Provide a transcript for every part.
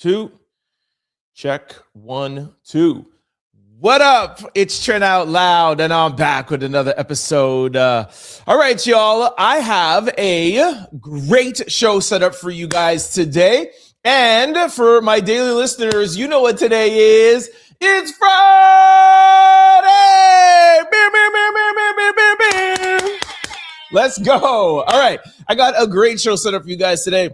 2. Check 1, 2. What up? It's Trent Out Loud, and I'm back with another episode. All right, y'all. I have a great show set up for you guys today. And for my daily listeners, you know what today is. It's Friday! Let's go. All right. I got a great show set up for you guys today.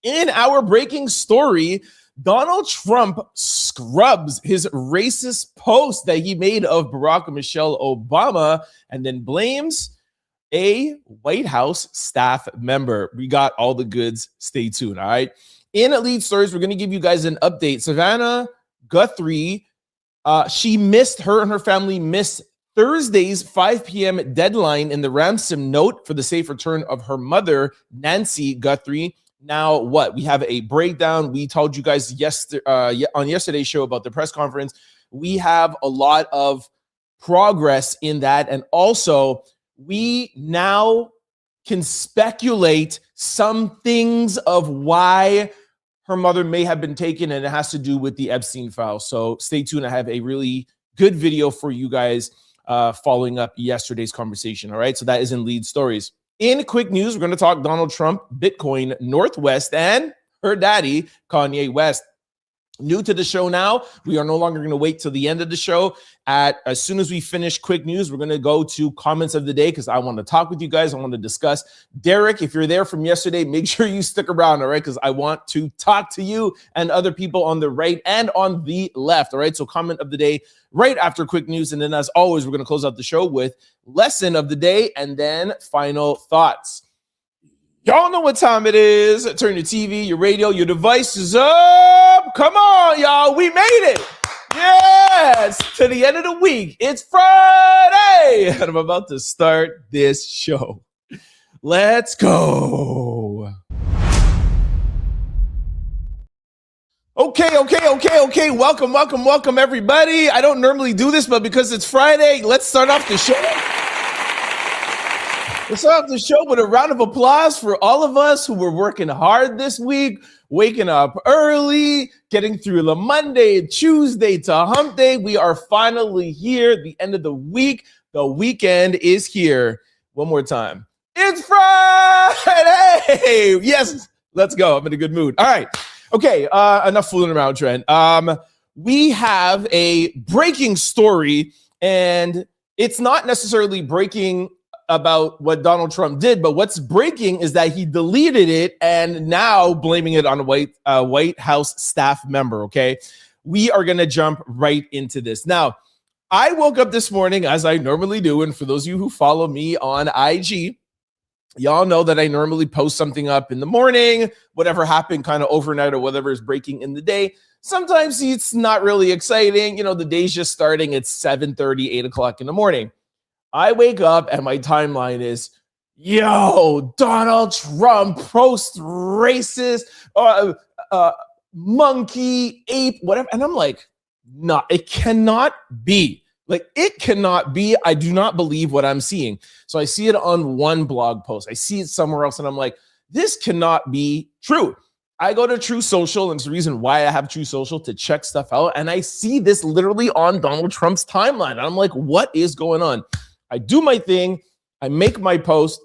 In our breaking story, Donald Trump scrubs his racist post that he made of Barack and Michelle Obama and then blames a White House staff member. We got all the goods. Stay tuned, all right? In Lead Stories, we're going to give you guys an update. Savannah Guthrie, her and her family missed Thursday's 5 p.m. deadline in the ransom note for the safe return of her mother, Nancy Guthrie. Now, what? We have a breakdown. We told you guys on yesterday's show about the press conference. We have a lot of progress in that. And also, we now can speculate some things of why her mother may have been taken, and it has to do with the Epstein file. So stay tuned. I have a really good video for you guys following up yesterday's conversation. All right. So that is in Lead Stories. In quick news, we're going to talk Donald Trump, Bitcoin, Northwest, and her daddy, Kanye West. New to the show now, we are no longer going to wait till the end of the show. As soon as we finish quick news, we're going to go to comments of the day because I want to talk with you guys. I want to discuss. Derek, if you're there from yesterday, make sure you stick around, all right? Because I want to talk to you and other people on the right and on the left, all right? So comment of the day right after quick news. And then as always, we're going to close out the show with lesson of the day and then final thoughts. Y'all know what time it is. Turn your TV, your radio, your devices up. Come on, y'all. We made it. Yes, to the end of the week. It's Friday. And I'm about to start this show. Let's go. Okay. Welcome, everybody. I don't normally do this, but because it's Friday, let's start off the show. Let's start off the show with a round of applause for all of us who were working hard this week, waking up early, getting through the Monday, Tuesday to hump day. We are finally here at the end of the week. The weekend is here. One more time. It's Friday. Yes, let's go. I'm in a good mood. All right. Okay, enough fooling around, Trent. We have a breaking story, and it's not necessarily breaking about what Donald Trump did, but what's breaking is that he deleted it and now blaming it on a White House staff member, okay? We are going to jump right into this. Now, I woke up this morning, as I normally do, and for those of you who follow me on IG, y'all know that I normally post something up in the morning, whatever happened kind of overnight or whatever is breaking in the day. Sometimes it's not really exciting. You know, the day's just starting at 7:30, 8 o'clock in the morning. I wake up and my timeline is, yo, Donald Trump post racist, monkey, ape, whatever. And I'm like, no, it cannot be. Like, it cannot be. I do not believe what I'm seeing. So I see it on one blog post. I see it somewhere else. And I'm like, this cannot be true. I go to True Social, and it's the reason why I have True Social, to check stuff out. And I see this literally on Donald Trump's timeline. And I'm like, what is going on? I do my thing. I make my post.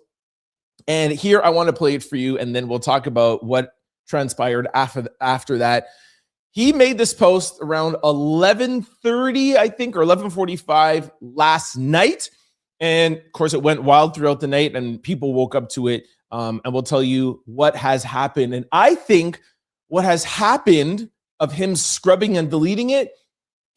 And here I want to play it for you. And then we'll talk about what transpired after that. He made this post around 11:30, I think, or 11:45 last night. And of course, it went wild throughout the night and people woke up to it. And we'll tell you what has happened. And I think what has happened of him scrubbing and deleting it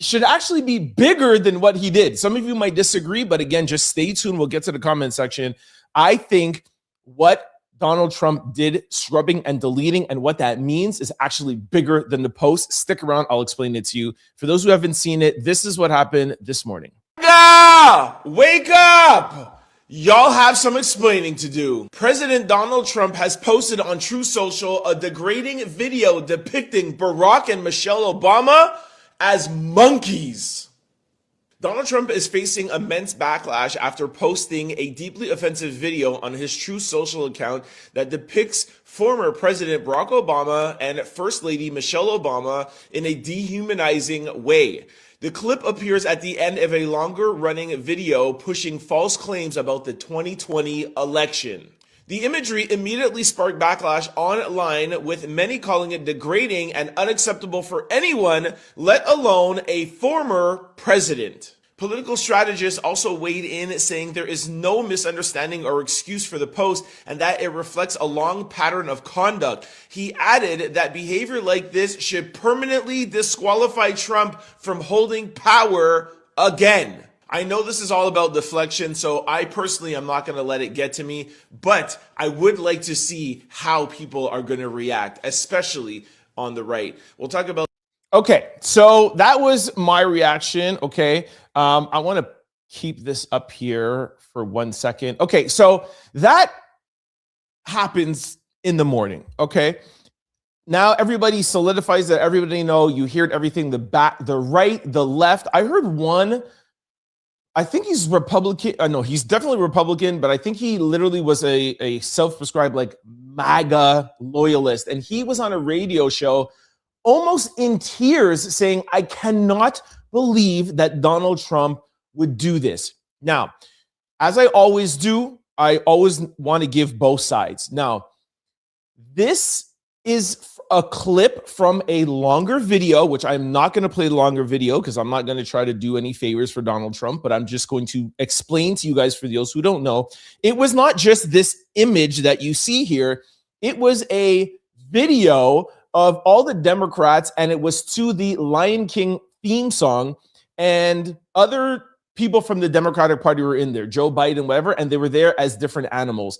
should actually be bigger than what he did. Some of you might disagree, but again, just stay tuned. We'll get to the comment section. I think what Donald Trump did, scrubbing and deleting, and what that means is actually bigger than the post. Stick around. I'll explain it to you. For those who haven't seen it, this is what happened this morning. Wake up! Y'all have some explaining to do. President Donald Trump has posted on True Social a degrading video depicting Barack and Michelle Obama as monkeys. Donald Trump is facing immense backlash after posting a deeply offensive video on his Truth Social account that depicts former President Barack Obama and First Lady Michelle Obama in a dehumanizing way. The clip appears at the end of a longer-running video pushing false claims about the 2020 election. The imagery immediately sparked backlash online, with many calling it degrading and unacceptable for anyone, let alone a former president. Political strategists also weighed in, saying there is no misunderstanding or excuse for the post and that it reflects a long pattern of conduct. He added that behavior like this should permanently disqualify Trump from holding power again. I know this is all about deflection, so I personally am not going to let it get to me, but I would like to see how people are going to react, especially on the right. We'll talk about. Okay, so that was my reaction. Okay, I want to keep this up here for 1 second. Okay, so that happens in the morning. Okay, now everybody solidifies that. Everybody know, you heard everything, the back, the right, the left. I heard one. I think he's Republican. No, he's definitely Republican, but I think he literally was a self-prescribed like MAGA loyalist. And he was on a radio show almost in tears saying, I cannot believe that Donald Trump would do this. Now, as I always do, I always want to give both sides. Now, this is a clip from a longer video, which I'm not going to play the longer video because I'm not going to try to do any favors for Donald Trump, but I'm just going to explain to you guys, for those who don't know, it was not just this image that you see here. It was a video of all the Democrats, and it was to the Lion King theme song, and other people from the Democratic Party were in there, Joe Biden, whatever, and they were there as different animals.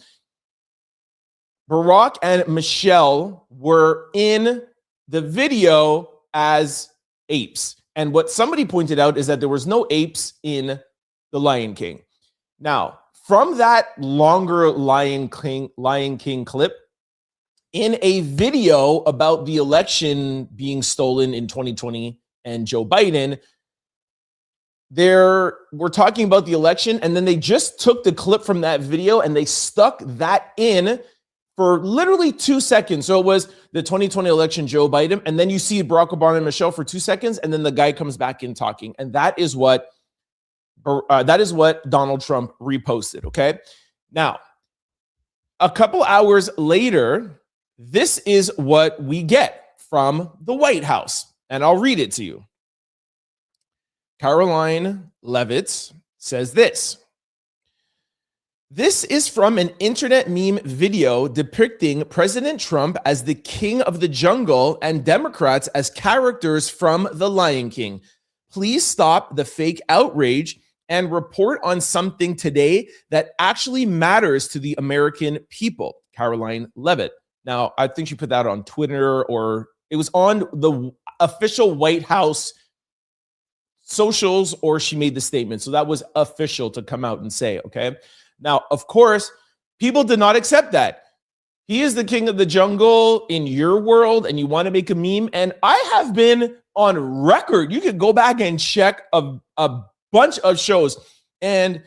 Barack and Michelle were in the video as apes. And what somebody pointed out is that there was no apes in the Lion King. Now, from that longer Lion King clip, in a video about the election being stolen in 2020 and Joe Biden, we're talking about the election, and then they just took the clip from that video and they stuck that in for literally 2 seconds. So it was the 2020 election, Joe Biden, and then you see Barack Obama and Michelle for 2 seconds, and then the guy comes back in talking, and that is what Donald Trump reposted. Okay, now a couple hours later, this is what we get from the White House, and I'll read it to you. Caroline Leavitt says this. This is from an internet meme video depicting President Trump as the king of the jungle and Democrats as characters from The Lion King. Please stop the fake outrage and report on something today that actually matters to the American people. Caroline Leavitt. Now, I think she put that on Twitter, or it was on the official White House socials, or she made the statement. So that was official to come out and say, okay? Now, of course, people did not accept that. He is the king of the jungle in your world, and you want to make a meme. And I have been on record. You could go back and check a bunch of shows. And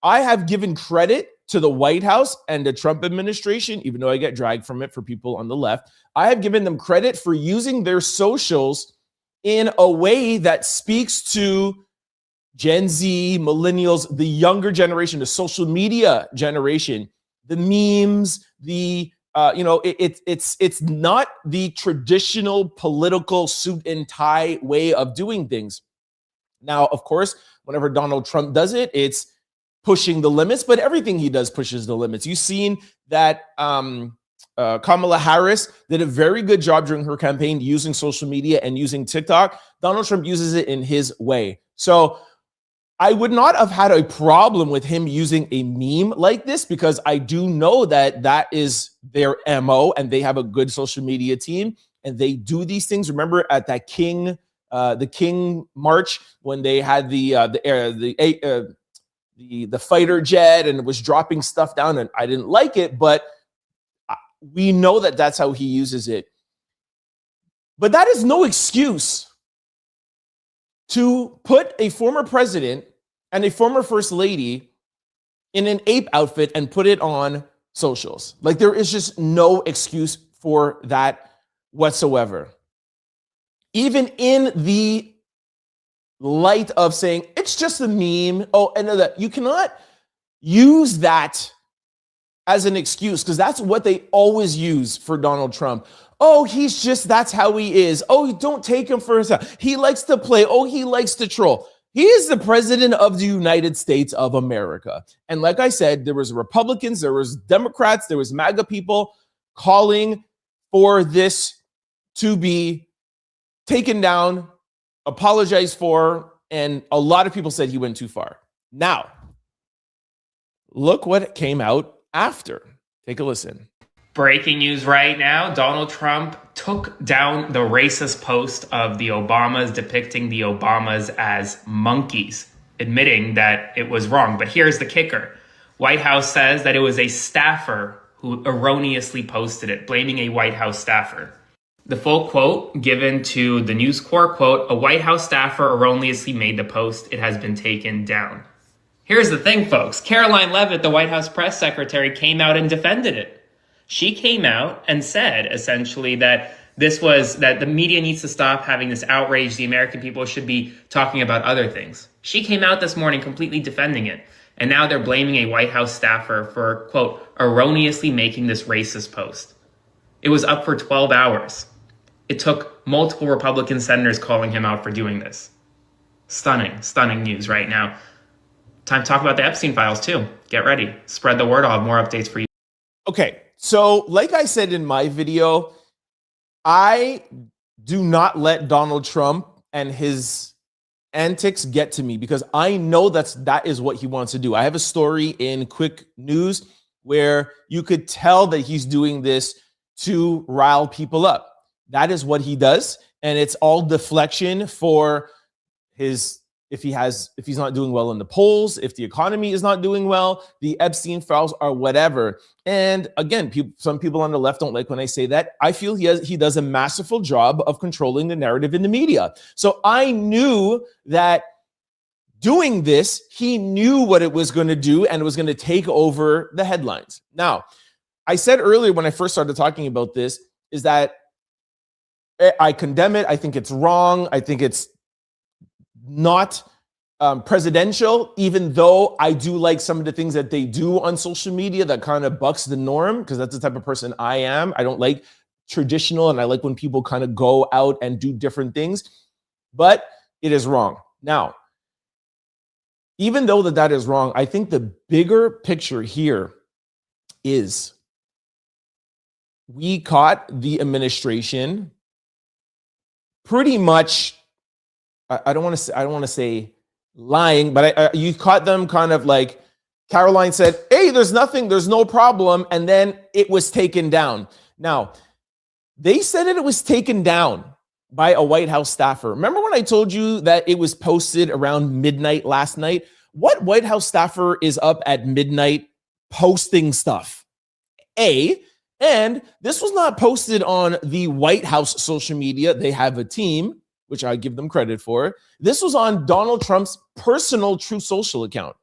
I have given credit to the White House and the Trump administration, even though I get dragged from it for people on the left. I have given them credit for using their socials in a way that speaks to Gen Z, millennials, the younger generation, the social media generation, the memes, it's not the traditional political suit and tie way of doing things. Now, of course, whenever Donald Trump does it, it's pushing the limits, but everything he does pushes the limits. You've seen that Kamala Harris did a very good job during her campaign using social media and using TikTok. Donald Trump uses it in his way. So I would not have had a problem with him using a meme like this, because I do know that that is their MO, and they have a good social media team, and they do these things. Remember at that the King March, when they had the fighter jet and it was dropping stuff down, and I didn't like it, but we know that that's how he uses it. But that is no excuse to put a former president and a former first lady in an ape outfit and put it on socials. Like, there is just no excuse for that whatsoever. Even in the light of saying it's just a meme. Oh, and that you cannot use that as an excuse, because that's what they always use for Donald Trump. Oh, he's just, that's how he is. Oh, don't take him for his, he likes to play. Oh, he likes to troll. He is the president of the United States of America. And like I said, there was Republicans, there was Democrats, there was MAGA people calling for this to be taken down, apologized for, and a lot of people said he went too far. Now, look what came out after. Take a listen. Breaking news right now, Donald Trump took down the racist post of the Obamas depicting the Obamas as monkeys, admitting that it was wrong. But here's the kicker. White House says that it was a staffer who erroneously posted it, blaming a White House staffer. The full quote given to the News Corp, quote, "A White House staffer erroneously made the post. It has been taken down." Here's the thing, folks. Caroline Leavitt, the White House press secretary, came out and defended it. She came out and said, essentially, that that the media needs to stop having this outrage. The American people should be talking about other things. She came out this morning completely defending it. And now they're blaming a White House staffer for, quote, erroneously making this racist post. It was up for 12 hours. It took multiple Republican senators calling him out for doing this. Stunning news right now. Time to talk about the Epstein files, too. Get ready. Spread the word. I'll have more updates for you. Okay, so like I said in my video, I do not let Donald Trump and his antics get to me, because I know that is what he wants to do. I have a story in Quick News where you could tell that he's doing this to rile people up. That is what he does, and it's all deflection for his, if he's not doing well in the polls, if the economy is not doing well, the Epstein files or whatever. And again, some people on the left don't like when I say that. I feel he does a masterful job of controlling the narrative in the media. So I knew that doing this, he knew what it was going to do, and it was going to take over the headlines. Now, I said earlier when I first started talking about this, is that I condemn it. I think it's wrong. I think it's not presidential, even though I do like some of the things that they do on social media that kind of bucks the norm, because that's the type of person I am. I don't like traditional, and I like when people kind of go out and do different things, but it is wrong. Now, even though that is wrong, I think the bigger picture here is we caught the administration pretty much, I don't want to say lying, but you caught them kind of like, Caroline said, hey, there's no problem. And then it was taken down. Now, they said that it was taken down by a White House staffer. Remember when I told you that it was posted around midnight last night? What White House staffer is up at midnight posting stuff? And this was not posted on the White House social media. They have a team, which I give them credit for. This was on Donald Trump's personal True Social account.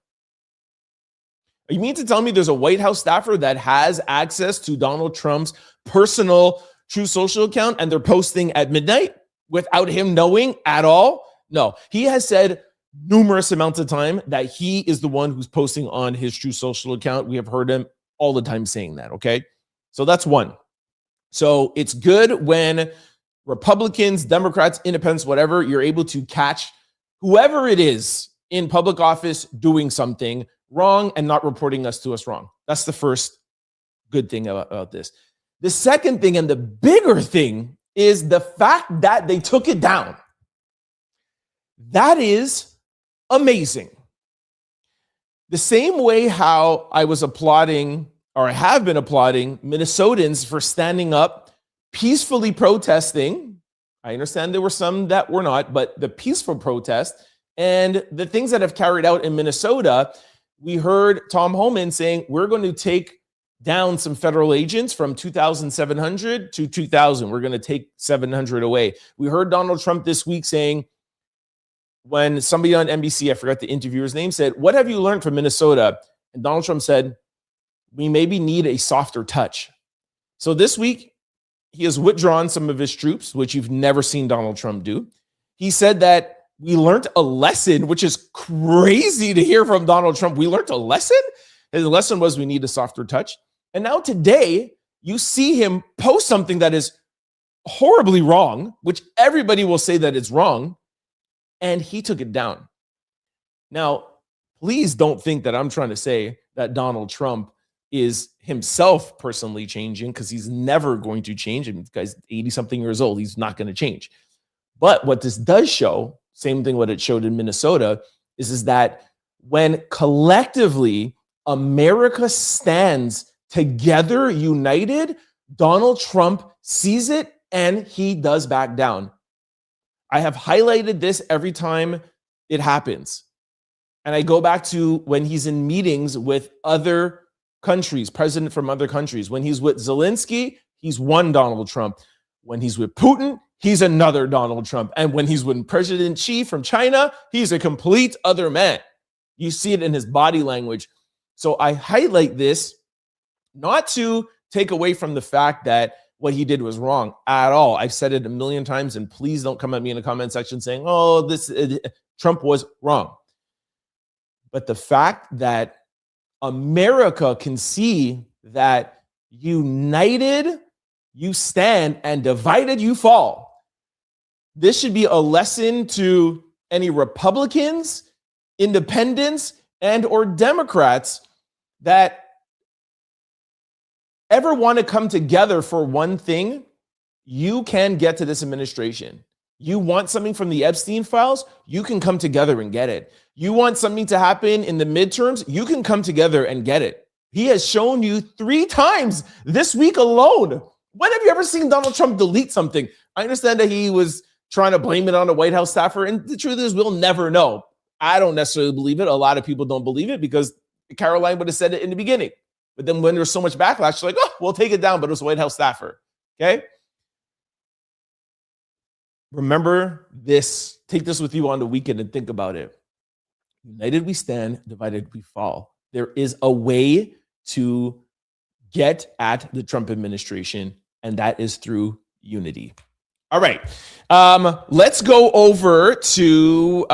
You mean to tell me there's a White House staffer that has access to Donald Trump's personal True Social account and they're posting at midnight without him knowing at all? No, he has said numerous amounts of time that he is the one who's posting on his True Social account. We have heard him all the time saying that, okay? So that's one. So it's good when Republicans, Democrats, independents, whatever, you're able to catch whoever it is in public office doing something wrong and not reporting us wrong. That's the first good thing about this. The second thing, and the bigger thing, is the fact that they took it down. That is amazing. The same way how I was applauding, or I have been applauding, Minnesotans for standing up, peacefully protesting. I understand there were some that were not, but the peaceful protest and the things that have carried out in Minnesota, we heard Tom Homan saying, we're going to take down some federal agents from 2,700 to 2,000. We're going to take 700 away. We heard Donald Trump this week saying, when somebody on NBC, I forgot the interviewer's name, said, "What have you learned from Minnesota?" And Donald Trump said, "We maybe need a softer touch." So this week, he has withdrawn some of his troops, which you've never seen Donald Trump do. He said that we learned a lesson, which is crazy to hear from Donald Trump. We learned a lesson? His lesson was we need a softer touch. And now today, you see him post something that is horribly wrong, which everybody will say that it's wrong, and he took it down. Now, please don't think that I'm trying to say that Donald Trump is himself personally changing, because he's never going to change. I mean, this guy's 80-something years old. He's not going to change. But what this does show, same thing what it showed in Minnesota, is that when collectively America stands together, united, Donald Trump sees it and he does back down. I have highlighted this every time it happens. And I go back to when he's in meetings with other countries, president from other countries. When he's with Zelensky, he's one Donald Trump. When he's with Putin, he's another Donald Trump. And when he's with President Xi from China, he's a complete other man. You see it in his body language. So I highlight this not to take away from the fact that what he did was wrong at all. I've said it a million times, and please don't come at me in the comment section saying, "Oh, Trump was wrong." But the fact that America can see that united you stand and divided you fall. This should be a lesson to any Republicans, independents, and or Democrats that ever want to come together for one thing. You can get to this administration. You want something from the Epstein files, you can come together and get it. You want something to happen in the midterms, you can come together and get it. He has shown you 3 times this week alone. When have you ever seen Donald Trump delete something? I understand that he was trying to blame it on a White House staffer, and the truth is we'll never know. I don't necessarily believe it. A lot of people don't believe it because Caroline would have said it in the beginning. But then when there's so much backlash, like, "Oh, we'll take it down," but it was a White House staffer. Okay? Remember this. Take this with you on the weekend and think about it. United we stand, divided we fall. There is a way to get at the Trump administration, and that is through unity. All right. Let's go over to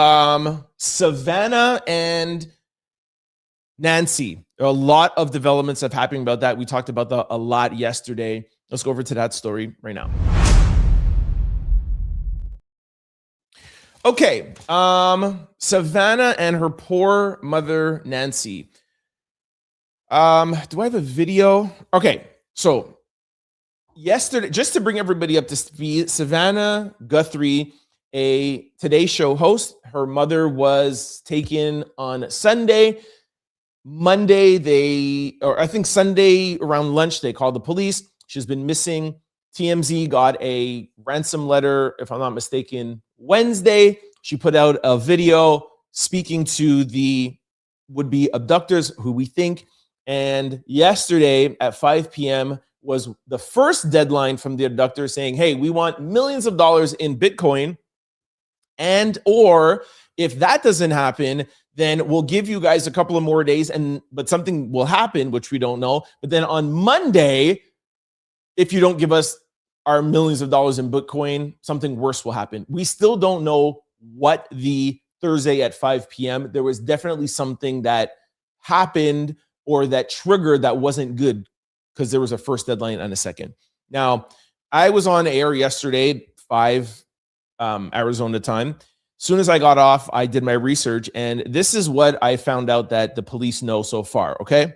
Savannah and Nancy. There are a lot of developments that have happened about that. We talked about that a lot yesterday. Let's go over to that story right now. Okay. Savannah and her poor mother, Nancy. Do I have a video? Okay. So yesterday, just to bring everybody up to speed, Savannah Guthrie, a Today Show host, her mother was taken on Sunday. Monday, I think Sunday around lunch, they called the police. She's been missing. TMZ got a ransom letter, if I'm not mistaken, Wednesday. She put out a video speaking to the would-be abductors, who we think. And yesterday at 5 p.m. was the first deadline from the abductors saying, "Hey, we want millions of dollars in Bitcoin. And or if that doesn't happen, then we'll give you guys a couple of more days, but something will happen, which we don't know. But then on Monday, if you don't give us our millions of dollars in Bitcoin, something worse will happen." We still don't know what the Thursday at 5 p.m. There was definitely something that happened or that triggered that wasn't good, because there was a first deadline and a second. Now, I was on air yesterday, 5 Arizona time. As soon as I got off, I did my research, and this is what I found out that the police know so far, okay?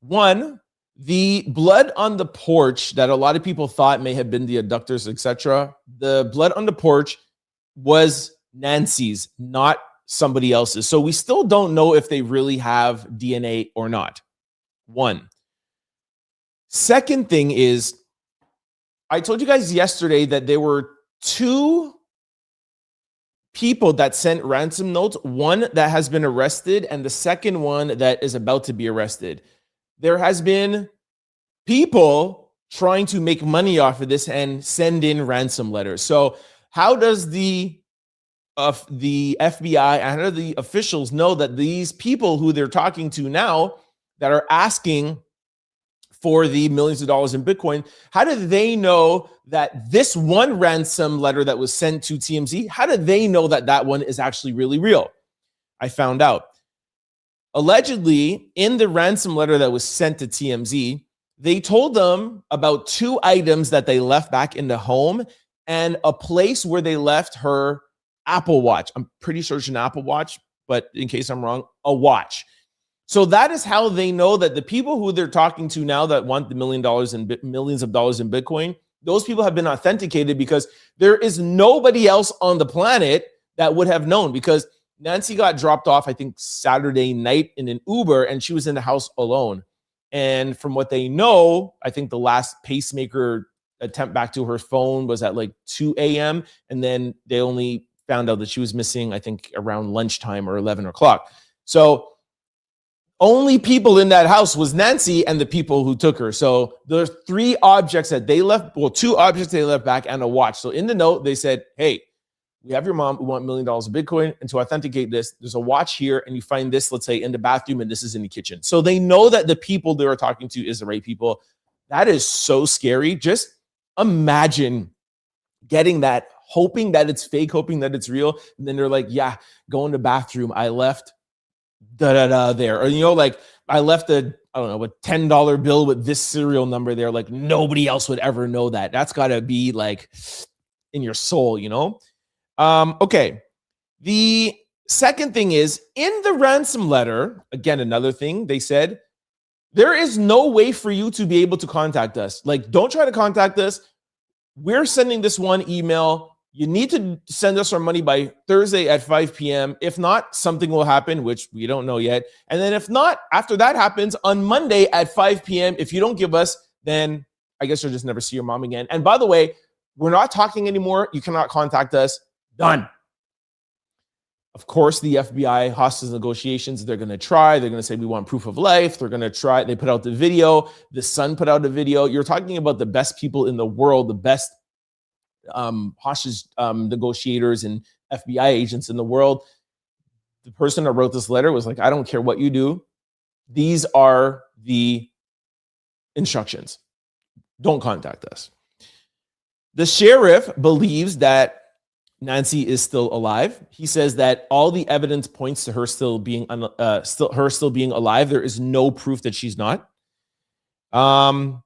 1, the blood on the porch that a lot of people thought may have been the abductors, etc. The blood on the porch was Nancy's, not somebody else's. So we still don't know if they really have DNA or not. 1. Second thing is, I told you guys yesterday that there were 2 people that sent ransom notes, one that has been arrested and the second one that is about to be arrested. There has been people trying to make money off of this and send in ransom letters. So how does the of the FBI and the officials know that these people who they're talking to now that are asking for the millions of dollars in Bitcoin, how do they know that this one ransom letter that was sent to TMZ, how do they know that that one is actually really real? I found out. Allegedly, in the ransom letter that was sent to TMZ, they told them about 2 items that they left back in the home and a place where they left her Apple Watch. I'm pretty sure it's an Apple Watch, but in case I'm wrong, a watch. So that is how they know that the people who they're talking to now that want the millions of dollars in Bitcoin, those people have been authenticated because there is nobody else on the planet that would have known, because Nancy got dropped off, I think, Saturday night in an Uber, and she was in the house alone. And from what they know, I think the last pacemaker attempt back to her phone was at like 2 a.m. And then they only found out that she was missing, I think, around lunchtime or 11 o'clock. So only people in that house was Nancy and the people who took her. So there's 3 objects that they left, well, 2 objects they left back and a watch. So in the note, they said, hey, we have your mom, we want $1 million of Bitcoin. And to authenticate this, there's a watch here, and you find this, let's say, in the bathroom, and this is in the kitchen. So they know that the people they are talking to is the right people. That is so scary. Just imagine getting that, hoping that it's fake, hoping that it's real. And then they're like, yeah, go in the bathroom. I left there. Or, like I left a $10 bill with this serial number there. Like nobody else would ever know that. That's got to be like in your soul, Okay. The second thing is, in the ransom letter, again, another thing they said, there is no way for you to be able to contact us. Like, don't try to contact us. We're sending this one email. You need to send us our money by Thursday at 5 p.m. If not, something will happen, which we don't know yet. And then if not, after that happens, on Monday at 5 p.m., if you don't give us, then I guess you'll just never see your mom again. And by the way, we're not talking anymore. You cannot contact us. Done. Of course, the FBI hostage negotiations, they're going to try. They're going to say, we want proof of life. They're going to try. They put out the video. The Sun put out a video. You're talking about the best people in the world, the best hostage negotiators and FBI agents in the world. The person that wrote this letter was like, I don't care what you do. These are the instructions. Don't contact us. The sheriff believes that Nancy is still alive. He says that all the evidence points to her still being alive. There is no proof that she's not. NBC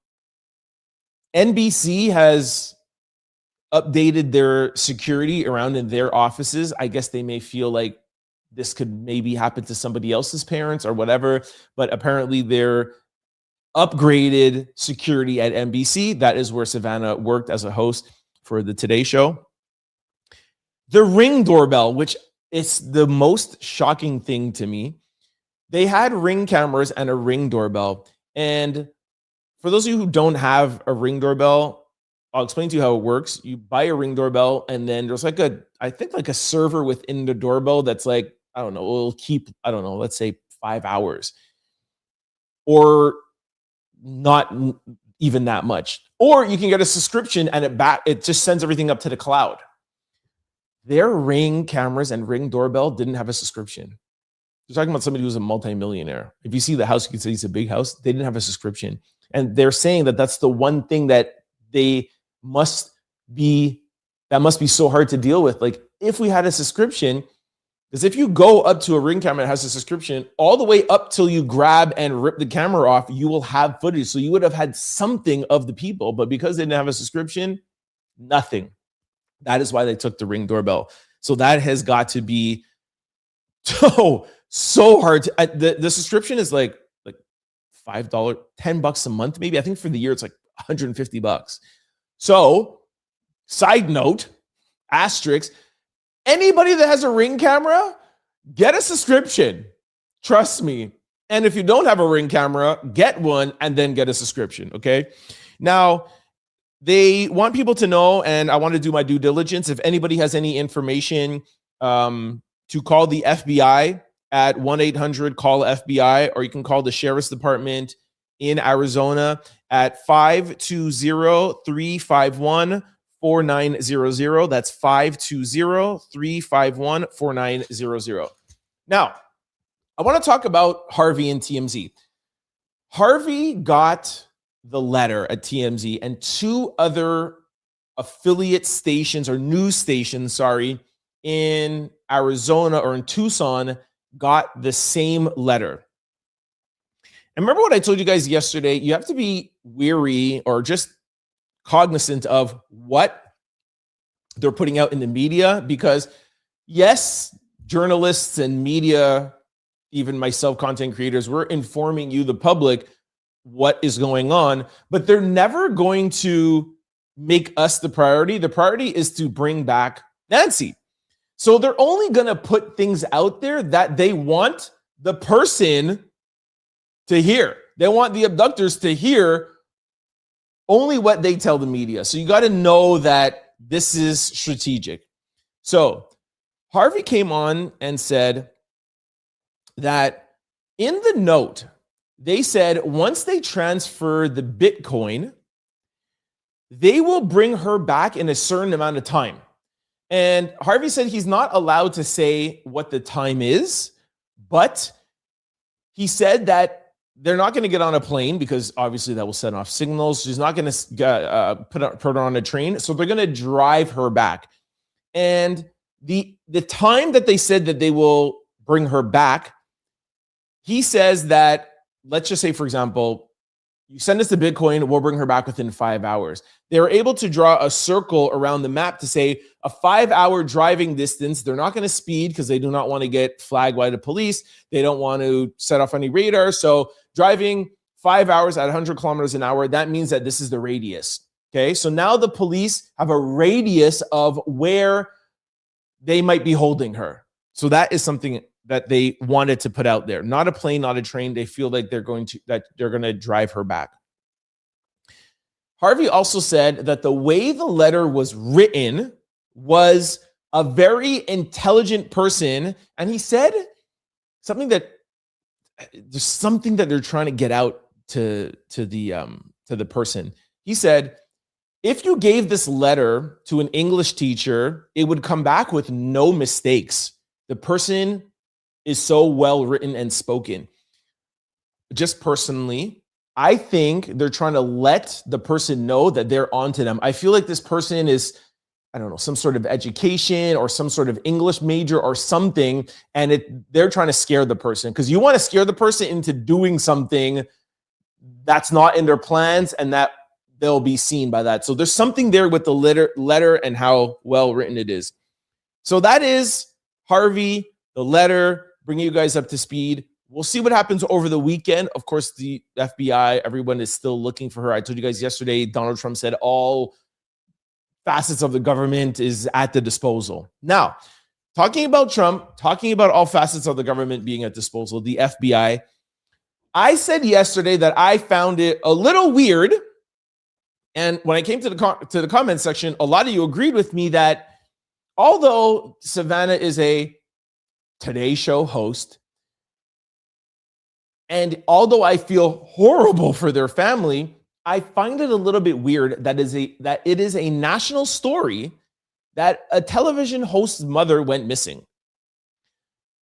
has updated their security around in their offices. I guess they may feel like this could maybe happen to somebody else's parents or whatever, but apparently they're upgraded security at NBC. That is where Savannah worked as a host for the Today Show. The Ring doorbell, which is the most shocking thing to me. They had Ring cameras and a Ring doorbell. And for those of you who don't have a Ring doorbell, I'll explain to you how it works. You buy a Ring doorbell, and then there's like a server within the doorbell that's like, I don't know, it'll keep, let's say 5 hours. Or not even that much. Or you can get a subscription and it just sends everything up to the cloud. Their Ring cameras and Ring doorbell didn't have a subscription. You're talking about somebody who's a multimillionaire. If you see the house, you can say it's a big house. They didn't have a subscription. And they're saying that that's the one thing that must be so hard to deal with. Like, if we had a subscription, because if you go up to a Ring camera that has a subscription, all the way up till you grab and rip the camera off, you will have footage. So you would have had something of the people, but because they didn't have a subscription, nothing. That is why they took the Ring doorbell. So that has got to be so hard. The subscription is like $5, $10 a month, maybe. I think for the year it's like $150. So, side note, asterisk, anybody that has a Ring camera, get a subscription. Trust me. And if you don't have a Ring camera, get one and then get a subscription. Okay. Now, they want people to know, and I want to do my due diligence. If anybody has any information, to call the FBI at 1-800-CALL-FBI, or you can call the Sheriff's Department in Arizona at 520-351-4600. 4900. That's 520-351-4900. Now, I want to talk about Harvey and TMZ. Harvey got the letter at TMZ, and two other affiliate stations or news stations, in Arizona or in Tucson got the same letter. And remember what I told you guys yesterday? You have to be weary or just cognizant of what they're putting out in the media, because yes, journalists and media, even myself, content creators, we're informing you, the public, what is going on, but they're never going to make us the priority. The priority is to bring back Nancy. So they're only going to put things out there that they want the person to hear. They want the abductors to hear only what they tell the media. So you got to know that this is strategic. So Harvey came on and said that in the note, they said once they transfer the Bitcoin, they will bring her back in a certain amount of time. And Harvey said he's not allowed to say what the time is, but he said that they're not going to get on a plane because obviously that will set off signals. She's not going to put her on a train. So they're going to drive her back. And the time that they said that they will bring her back, he says that, let's just say, for example, you send us the Bitcoin, we'll bring her back within 5 hours. They were able to draw a circle around the map to say a 5-hour driving distance. They're not going to speed because they do not want to get flagged by the police. They don't want to set off any radar. So driving 5 hours at 100 kilometers an hour, that means that this is the radius. Okay, so now the police have a radius of where they might be holding her. So that is something that they wanted to put out there. Not a plane, not a train. They feel like they're going to drive her back. Harvey also said that the way the letter was written was a very intelligent person, and he said something that there's something that they're trying to get out to the person. He said, if you gave this letter to an English teacher, it would come back with no mistakes. The person is so well written and spoken. Just personally, I think they're trying to let the person know that they're onto them. I feel like this person is, I don't know, some sort of education or some sort of English major or something, and they're trying to scare the person, because you want to scare the person into doing something that's not in their plans and that they'll be seen by that. So there's something there with the letter and how well written it is. So that is Harvey, the letter, bringing you guys up to speed. We'll see what happens over the weekend. Of course, the FBI, everyone is still looking for her. I told you guys yesterday, Donald Trump said all facets of the government is at the disposal. Now, talking about Trump, talking about all facets of the government being at disposal, the FBI, I said yesterday that I found it a little weird. And when I came to the comment section, a lot of you agreed with me that although Savannah is a Today Show host, and although I feel horrible for their family, I find it a little bit weird that it is a national story that a television host's mother went missing.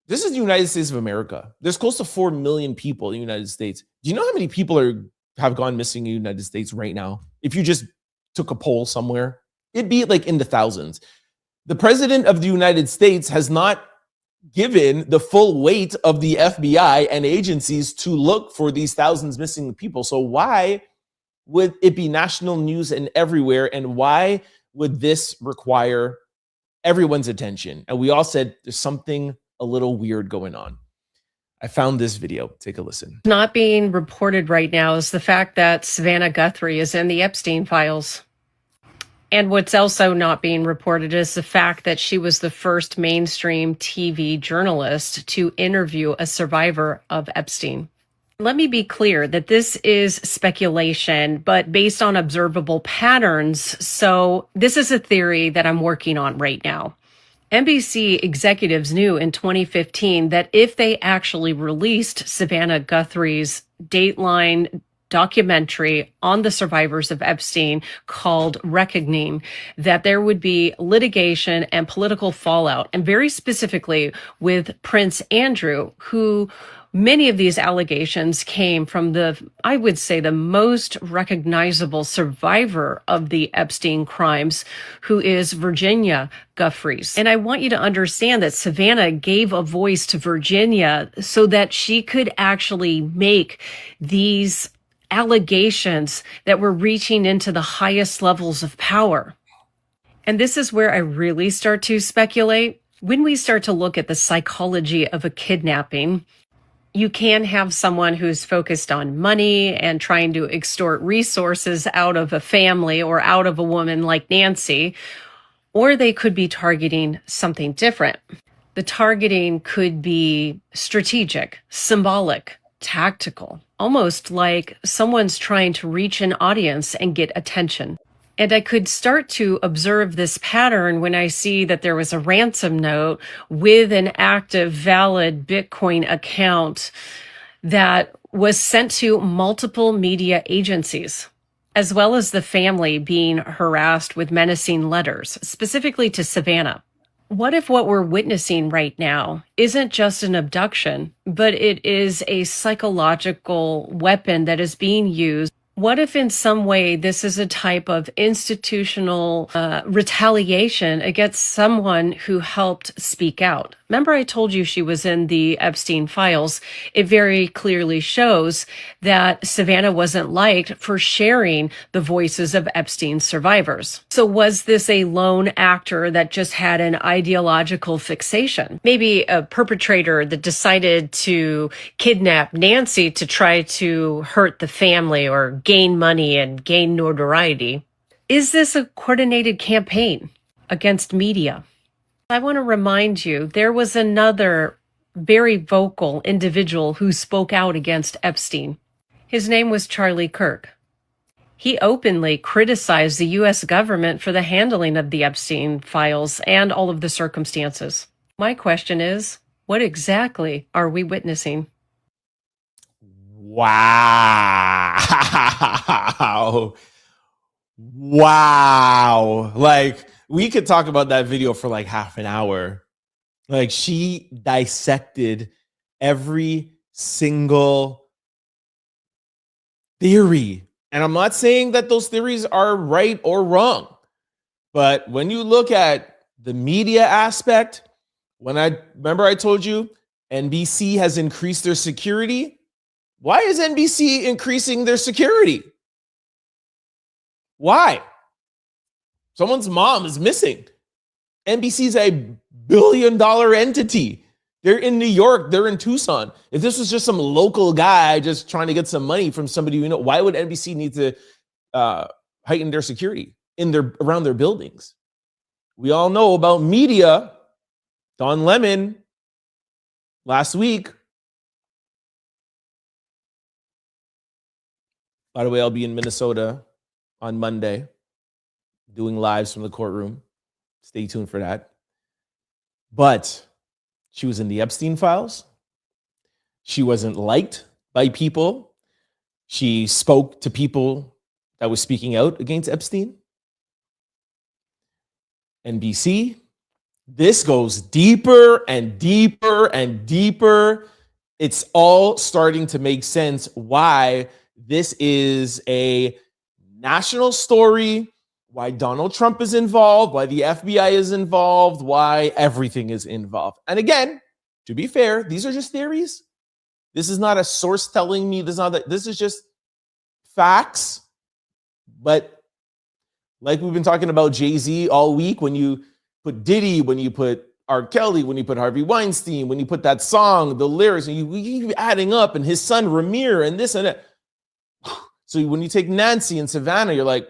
This is the United States of America. There's close to 4 million people in the United States. Do you know how many people have gone missing in the United States right now? If you just took a poll somewhere, it'd be like in the thousands. The president of the United States has not given the full weight of the FBI and agencies to look for these thousands missing people. So why would it be national news and everywhere? And why would this require everyone's attention? And we all said there's something a little weird going on. I found this video. Take a listen. Not being reported right now is the fact that Savannah Guthrie is in the Epstein files. And what's also not being reported is the fact that she was the first mainstream TV journalist to interview a survivor of Epstein. Let me be clear that this is speculation, but based on observable patterns. So this is a theory that I'm working on right now. NBC executives knew in 2015 that if they actually released Savannah Guthrie's Dateline documentary on the survivors of Epstein called Reckoning, that there would be litigation and political fallout, and very specifically with Prince Andrew, who many of these allegations came from I would say, the most recognizable survivor of the Epstein crimes, who is Virginia Guthrie. And I want you to understand that Savannah gave a voice to Virginia so that she could actually make these allegations that were reaching into the highest levels of power. And this is where I really start to speculate. When we start to look at the psychology of a kidnapping, you can have someone who's focused on money and trying to extort resources out of a family or out of a woman like Nancy, or they could be targeting something different. The targeting could be strategic, symbolic, tactical, almost like someone's trying to reach an audience and get attention. And I could start to observe this pattern when I see that there was a ransom note with an active, valid Bitcoin account that was sent to multiple media agencies, as well as the family being harassed with menacing letters, specifically to Savannah. What if what we're witnessing right now isn't just an abduction, but it is a psychological weapon that is being used? What if in some way this is a type of institutional retaliation against someone who helped speak out? Remember, I told you she was in the Epstein files. It very clearly shows that Savannah wasn't liked for sharing the voices of Epstein's survivors. So was this a lone actor that just had an ideological fixation? Maybe a perpetrator that decided to kidnap Nancy to try to hurt the family or gain money and gain notoriety? Is this a coordinated campaign against media? I want to remind you, there was another very vocal individual who spoke out against Epstein. His name was Charlie Kirk. He openly criticized the U.S. government for the handling of the Epstein files and all of the circumstances. My question is, what exactly are we witnessing? Wow. Wow. Like, we could talk about that video for like half an hour. Like, she dissected every single theory. And I'm not saying that those theories are right or wrong. But when you look at the media aspect, remember I told you NBC has increased their security. Why is NBC increasing their security? Why? Someone's mom is missing. NBC's a $1 billion entity. They're in New York. They're in Tucson. If this was just some local guy just trying to get some money from somebody, why would NBC need to heighten their security around their buildings? We all know about media. Don Lemon last week. By the way, I'll be in Minnesota on Monday doing lives from the courtroom. Stay tuned for that. But she was in the Epstein files. She wasn't liked by people. She spoke to people that was speaking out against Epstein. NBC. This goes deeper and deeper and deeper. It's all starting to make sense why this is a national story, why Donald Trump is involved, why the FBI is involved, why everything is involved. And again, to be fair, these are just theories. This is not a source telling me this is just facts. But like we've been talking about Jay-Z all week, when you put Diddy, when you put R. Kelly, when you put Harvey Weinstein, when you put that song, the lyrics, and you keep adding up, and his son Ramir and this and that. So when you take Nancy and Savannah, you're like,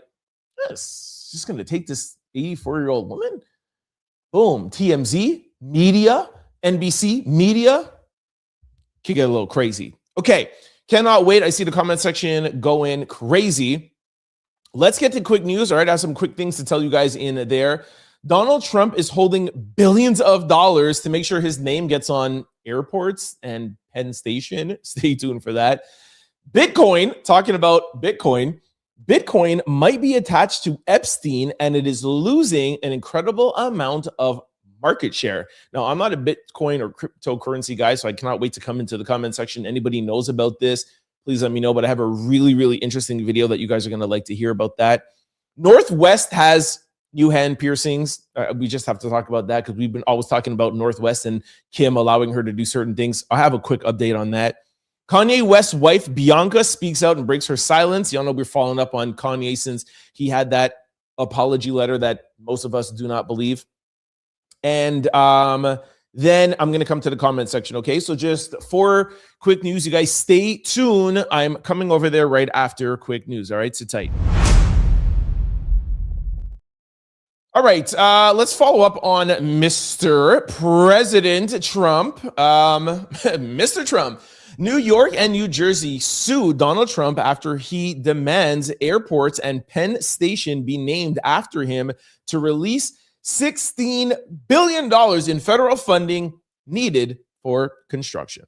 yes, just going to take this 84-year-old woman? Boom. TMZ, media, NBC, media. Could get a little crazy. Okay. Cannot wait. I see the comment section going crazy. Let's get to quick news. All right. I have some quick things to tell you guys in there. Donald Trump is holding billions of dollars to make sure his name gets on airports and Penn Station. Stay tuned for that. Bitcoin, talking about Bitcoin might be attached to Epstein and it is losing an incredible amount of market share. Now, I'm not a Bitcoin or cryptocurrency guy, so I cannot wait to come into the comment section. Anybody knows about this, please let me know. But I have a really, really interesting video that you guys are going to like to hear about that. Northwest has new hand piercings. We just have to talk about that because we've been always talking about Northwest and Kim allowing her to do certain things. I'll have a quick update on that. Kanye West's wife, Bianca, speaks out and breaks her silence. Y'all know we're following up on Kanye since he had that apology letter that most of us do not believe. And then I'm going to come to the comment section, okay? So just for quick news, you guys stay tuned. I'm coming over there right after quick news, all right? Sit tight. All right, let's follow up on Mr. President Trump. Mr. Trump. New York and New Jersey sue Donald Trump after he demands airports and Penn Station be named after him to release $16 billion in federal funding needed for construction.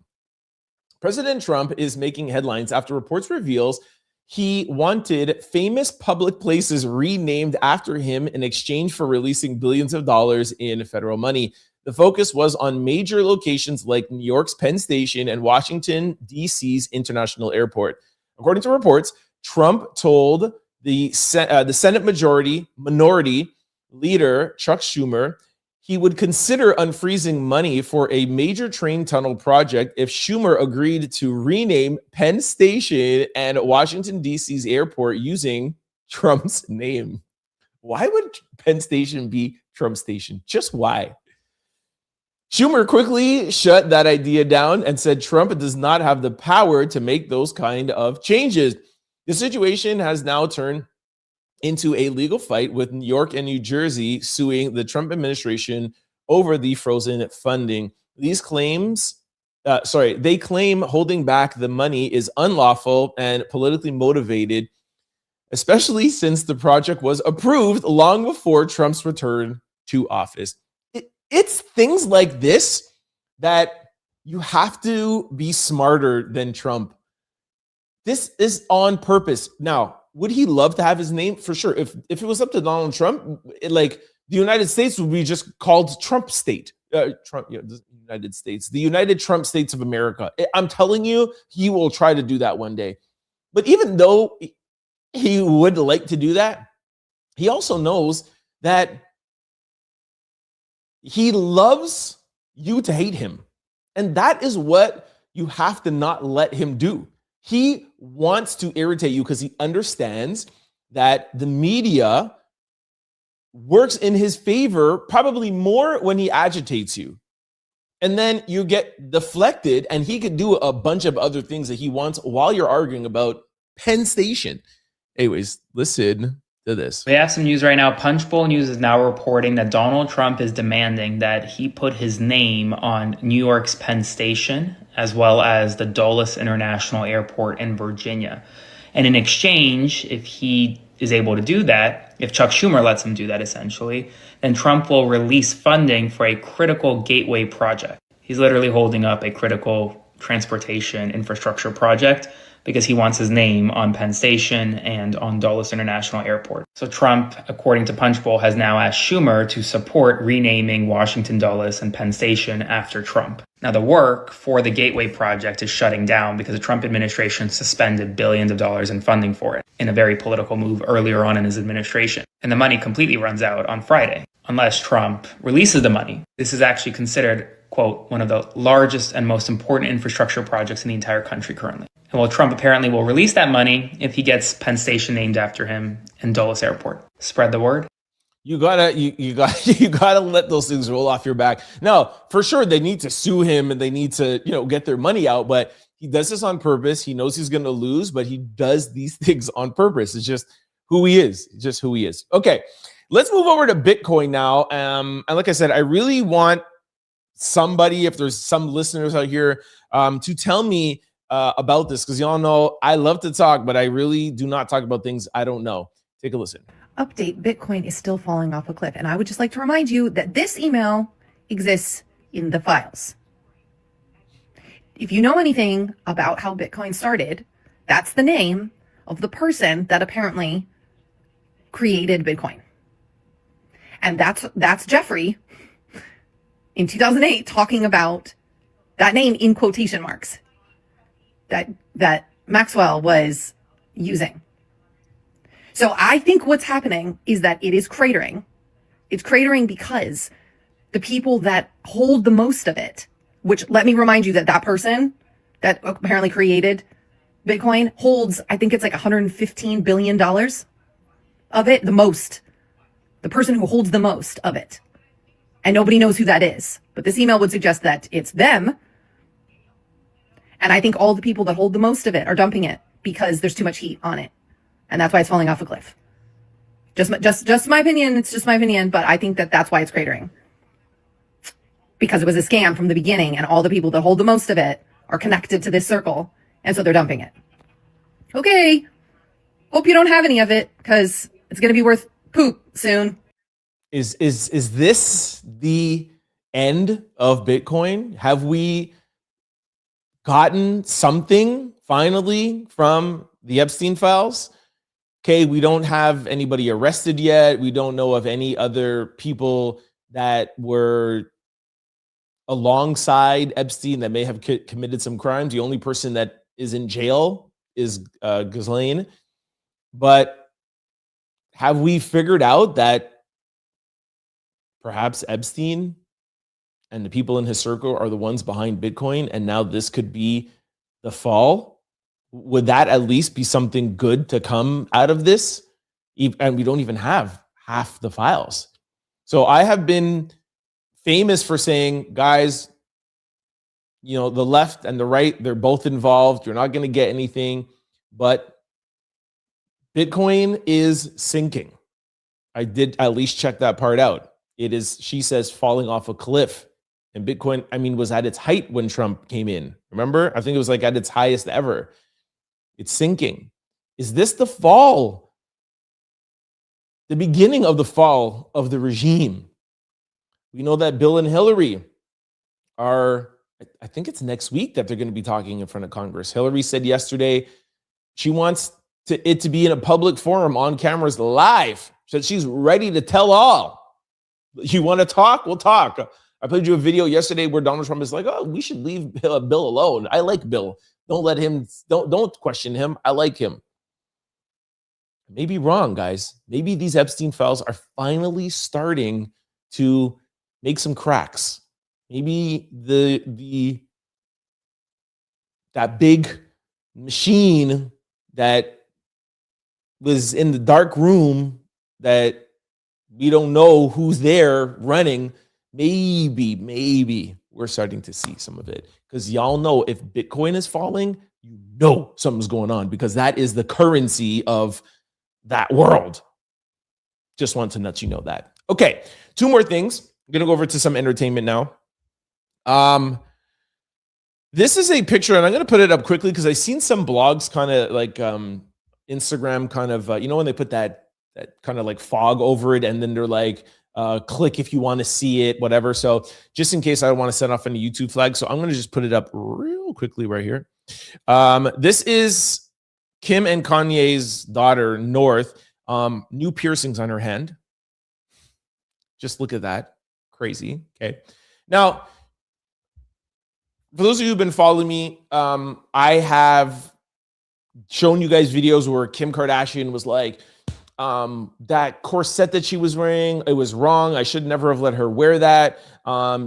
President Trump is making headlines after reports reveals he wanted famous public places renamed after him in exchange for releasing billions of dollars in federal money. The focus was on major locations like New York's Penn Station and Washington, D.C.'s International Airport. According to reports, Trump told the Senate minority leader, Chuck Schumer, he would consider unfreezing money for a major train tunnel project if Schumer agreed to rename Penn Station and Washington, D.C.'s airport using Trump's name. Why would Penn Station be Trump Station? Just why? Schumer quickly shut that idea down and said Trump does not have the power to make those kind of changes. The situation has now turned into a legal fight with New York and New Jersey suing the Trump administration over the frozen funding. These claims, they claim holding back the money is unlawful and politically motivated, especially since the project was approved long before Trump's return to office. It's things like this that you have to be smarter than Trump. This is on purpose. Now, would he love to have his name? For sure. If it was up to Donald Trump, the United States would be just called Trump State. The United States, the United Trump States of America. I'm telling you, he will try to do that one day. But even though he would like to do that, he also knows that he loves you to hate him. And that is what you have to not let him do. He wants to irritate you because he understands that the media works in his favor, probably more when he agitates you. And then you get deflected and he could do a bunch of other things that he wants while you're arguing about Penn Station. Anyways, listen to this. We have some news right now. Punchbowl News is now reporting that Donald Trump is demanding that he put his name on New York's Penn Station, as well as the Dulles International Airport in Virginia. And in exchange, if he is able to do that, if Chuck Schumer lets him do that essentially, then Trump will release funding for a critical gateway project. He's literally holding up a critical transportation infrastructure project because he wants his name on Penn Station and on Dulles International Airport. So Trump, according to Punchbowl, has now asked Schumer to support renaming Washington Dulles and Penn Station after Trump. Now, the work for the Gateway project is shutting down because the Trump administration suspended billions of dollars in funding for it in a very political move earlier on in his administration. And the money completely runs out on Friday, unless Trump releases the money. This is actually considered, quote, one of the largest and most important infrastructure projects in the entire country currently. And while Trump apparently will release that money if he gets Penn Station named after him and Dulles Airport. Spread the word. You gotta let those things roll off your back. Now, for sure, they need to sue him and they need to, get their money out. But he does this on purpose. He knows he's going to lose, but he does these things on purpose. It's just who he is. It's just who he is. Okay, let's move over to Bitcoin now. And like I said, I really want somebody, if there's some listeners out here, to tell me about this, because y'all know I love to talk, but I really do not talk about things I don't know. Take a listen. Update, Bitcoin is still falling off a cliff. And I would just like to remind you that this email exists in the files. If you know anything about how Bitcoin started, That's the name of the person that apparently created Bitcoin. And that's Jeffrey in 2008 talking about that name in quotation marks that Maxwell was using. So I think what's happening is that it is cratering. It's cratering because the people that hold the most of it, which let me remind you that person that apparently created Bitcoin holds, I think it's like $115 billion of it, the person who holds the most of it. And nobody knows who that is. But this email would suggest that it's them. And I think all the people that hold the most of it are dumping it because there's too much heat on it. And that's why it's falling off a cliff. Just my opinion. It's just my opinion. But I think that that's why it's cratering. Because it was a scam from the beginning. And all the people that hold the most of it are connected to this circle. And so they're dumping it. Okay. Hope you don't have any of it because it's going to be worth poop soon. Is this the end of Bitcoin? Have we gotten something finally from the Epstein files? Okay, we don't have anybody arrested yet. We don't know of any other people that were alongside Epstein that may have committed some crimes. The only person that is in jail is Ghislaine. But have we figured out that perhaps Epstein and the people in his circle are the ones behind Bitcoin, and now this could be the fall? Would that at least be something good to come out of this? And we don't even have half the files. So I have been famous for saying, guys, you know, the left and the right, they're both involved. You're not going to get anything, but Bitcoin is sinking. I did at least check that part out. It is, she says, falling off a cliff. And Bitcoin, I mean, was at its height when Trump came in. Remember? I think it was like at its highest ever. It's sinking. Is this the fall? The beginning of the fall of the regime? We know that Bill and Hillary are, I think it's next week that they're going to be talking in front of Congress. Hillary said yesterday she wants it to be in a public forum on cameras live. She said she's ready to tell all. You want to talk? We'll talk. I played you a video yesterday where Donald Trump is like, oh, we should leave Bill alone. I like Bill. Don't question him. I like him. Maybe wrong, guys. Maybe these Epstein files are finally starting to make some cracks. Maybe that big machine that was in the dark room that we don't know who's there running, maybe we're starting to see some of it. Because y'all know if Bitcoin is falling, you know something's going on because that is the currency of that world. Just want to let you know that. Okay, two more things. I'm going to go over to some entertainment now. This is a picture, and I'm going to put it up quickly because I've seen some blogs kind of like Instagram kind of, you know, when they put that kind of like fog over it and then they're like, click if you want to see it, whatever. So just in case I don't want to set off any YouTube flag. So I'm going to just put it up real quickly right here. This is Kim and Kanye's daughter, North, new piercings on her hand. Just look at that. Crazy. Okay. Now, for those of you who've been following me, I have shown you guys videos where Kim Kardashian was like, that corset that she was wearing, it was wrong. I should never have let her wear that.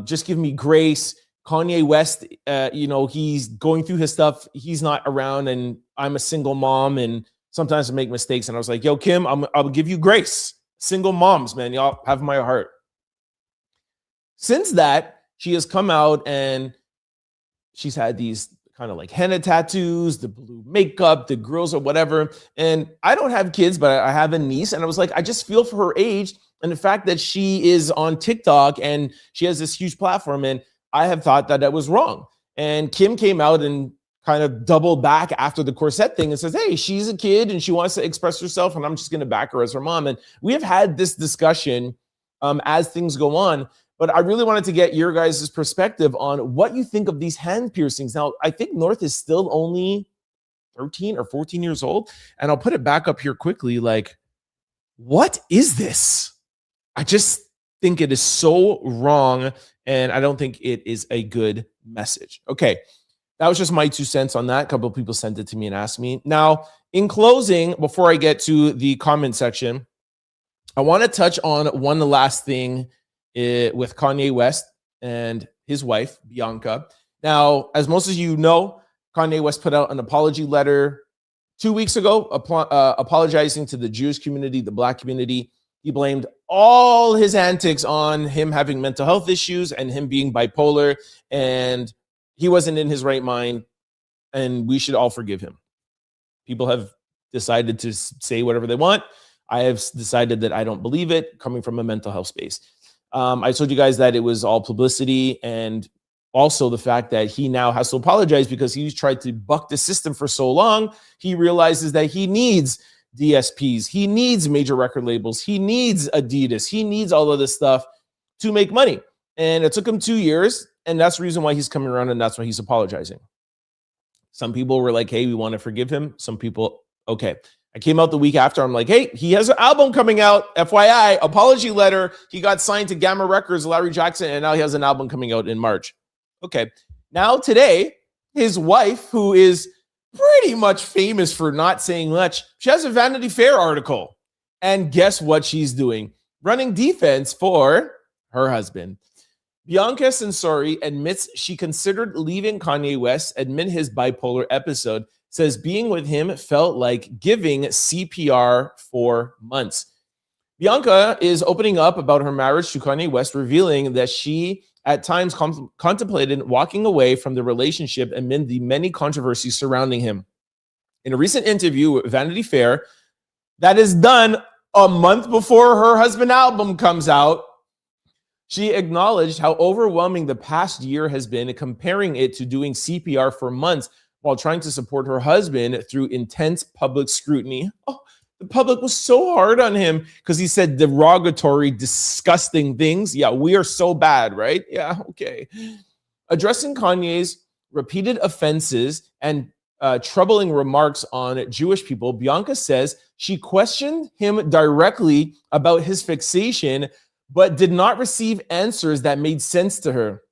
Just give me grace. Kanye West, you know, he's going through his stuff. He's not around and I'm a single mom and sometimes I make mistakes. And I was like, yo, Kim, I'll give you grace. Single moms, man, y'all have my heart. Since that, she has come out and she's had these kind of like henna tattoos, the blue makeup, the grills or whatever. And I don't have kids, but I have a niece. And I was like, I just feel for her age and the fact that she is on TikTok and she has this huge platform. And I have thought that was wrong. And Kim came out and kind of doubled back after the corset thing and says, hey, she's a kid and she wants to express herself and I'm just going to back her as her mom. And we have had this discussion as things go on. But I really wanted to get your guys' perspective on what you think of these hand piercings. Now, I think North is still only 13 or 14 years old. And I'll put it back up here quickly. Like, what is this? I just think it is so wrong. And I don't think it is a good message. Okay. That was just my 2 cents on that. A couple of people sent it to me and asked me. Now, in closing, before I get to the comment section, I want to touch on one last thing with Kanye West and his wife, Bianca. Now, as most of you know, Kanye West put out an apology letter 2 weeks ago, apologizing to the Jewish community, the Black community. He blamed all his antics on him having mental health issues and him being bipolar, and he wasn't in his right mind, and we should all forgive him. People have decided to say whatever they want. I have decided that I don't believe it, coming from a mental health space. I told you guys that it was all publicity, and also the fact that he now has to apologize because he's tried to buck the system for so long. He realizes that he needs DSPs, he needs major record labels, he needs Adidas, he needs all of this stuff to make money. And it took him 2 years, and that's the reason why he's coming around, and that's why he's apologizing. Some people were like, hey, we want to forgive him. Some people, okay. I came out the week after. I'm like, hey, he has an album coming out. FYI, apology letter. He got signed to Gamma Records, Larry Jackson, and now he has an album coming out in March. Okay. Now today, his wife, who is pretty much famous for not saying much, she has a Vanity Fair article. And guess what she's doing? Running defense for her husband. Bianca Censori admits she considered leaving Kanye West amid his bipolar episode, says being with him felt like giving CPR for months. Bianca is opening up about her marriage to Kanye West, revealing that she at times contemplated walking away from the relationship amid the many controversies surrounding him. In a recent interview with Vanity Fair that is done a month before her husband's album comes out, she acknowledged how overwhelming the past year has been, comparing it to doing CPR for months while trying to support her husband through intense public scrutiny. Oh, the public was so hard on him because he said derogatory, disgusting things. Yeah, we are so bad, right? Yeah, okay. Addressing Kanye's repeated offenses and troubling remarks on Jewish people, Bianca says she questioned him directly about his fixation, but did not receive answers that made sense to her.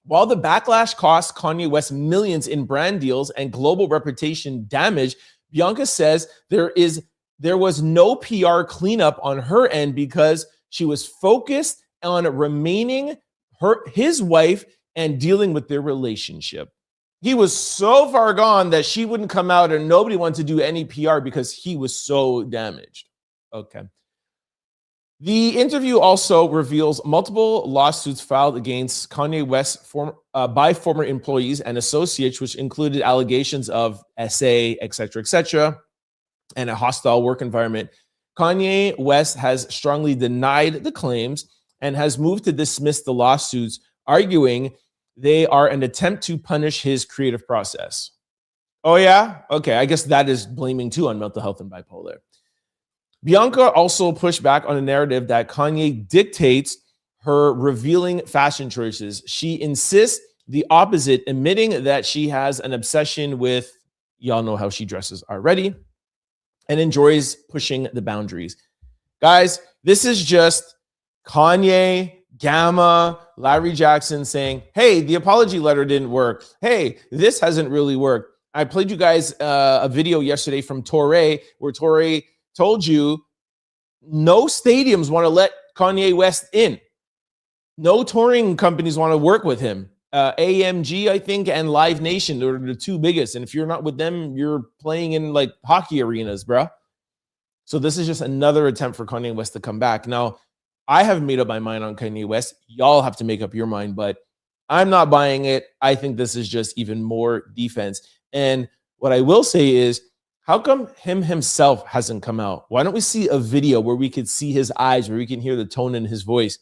While the backlash cost Kanye West millions in brand deals and global reputation damage, Bianca says there was no PR cleanup on her end because she was focused on remaining his wife and dealing with their relationship. He was so far gone that she wouldn't come out and nobody wanted to do any PR because he was so damaged. Okay. The interview also reveals multiple lawsuits filed against Kanye West by former employees and associates, which included allegations of SA, et cetera, and a hostile work environment. Kanye West has strongly denied the claims and has moved to dismiss the lawsuits, arguing they are an attempt to punish his creative process. Oh, yeah? Okay, I guess that is blaming too on mental health and bipolar. Bianca also pushed back on a narrative that Kanye dictates her revealing fashion choices. She insists the opposite, admitting that she has an obsession with, y'all know how she dresses already, and enjoys pushing the boundaries. Guys, this is just Kanye, Gamma, Larry Jackson saying, hey, the apology letter didn't work. Hey, this hasn't really worked. I played you guys a video yesterday from Torre where Torre told you no stadiums want to let Kanye West in. No touring companies want to work with him. AMG, I think, and Live Nation, they're the two biggest. And if you're not with them, you're playing in like hockey arenas, bro. So this is just another attempt for Kanye West to come back. Now, I haven't made up my mind on Kanye West. Y'all have to make up your mind, but I'm not buying it. I think this is just even more defense. And what I will say is, how come him himself hasn't come out? Why don't we see a video where we could see his eyes, where we can hear the tone in his voice?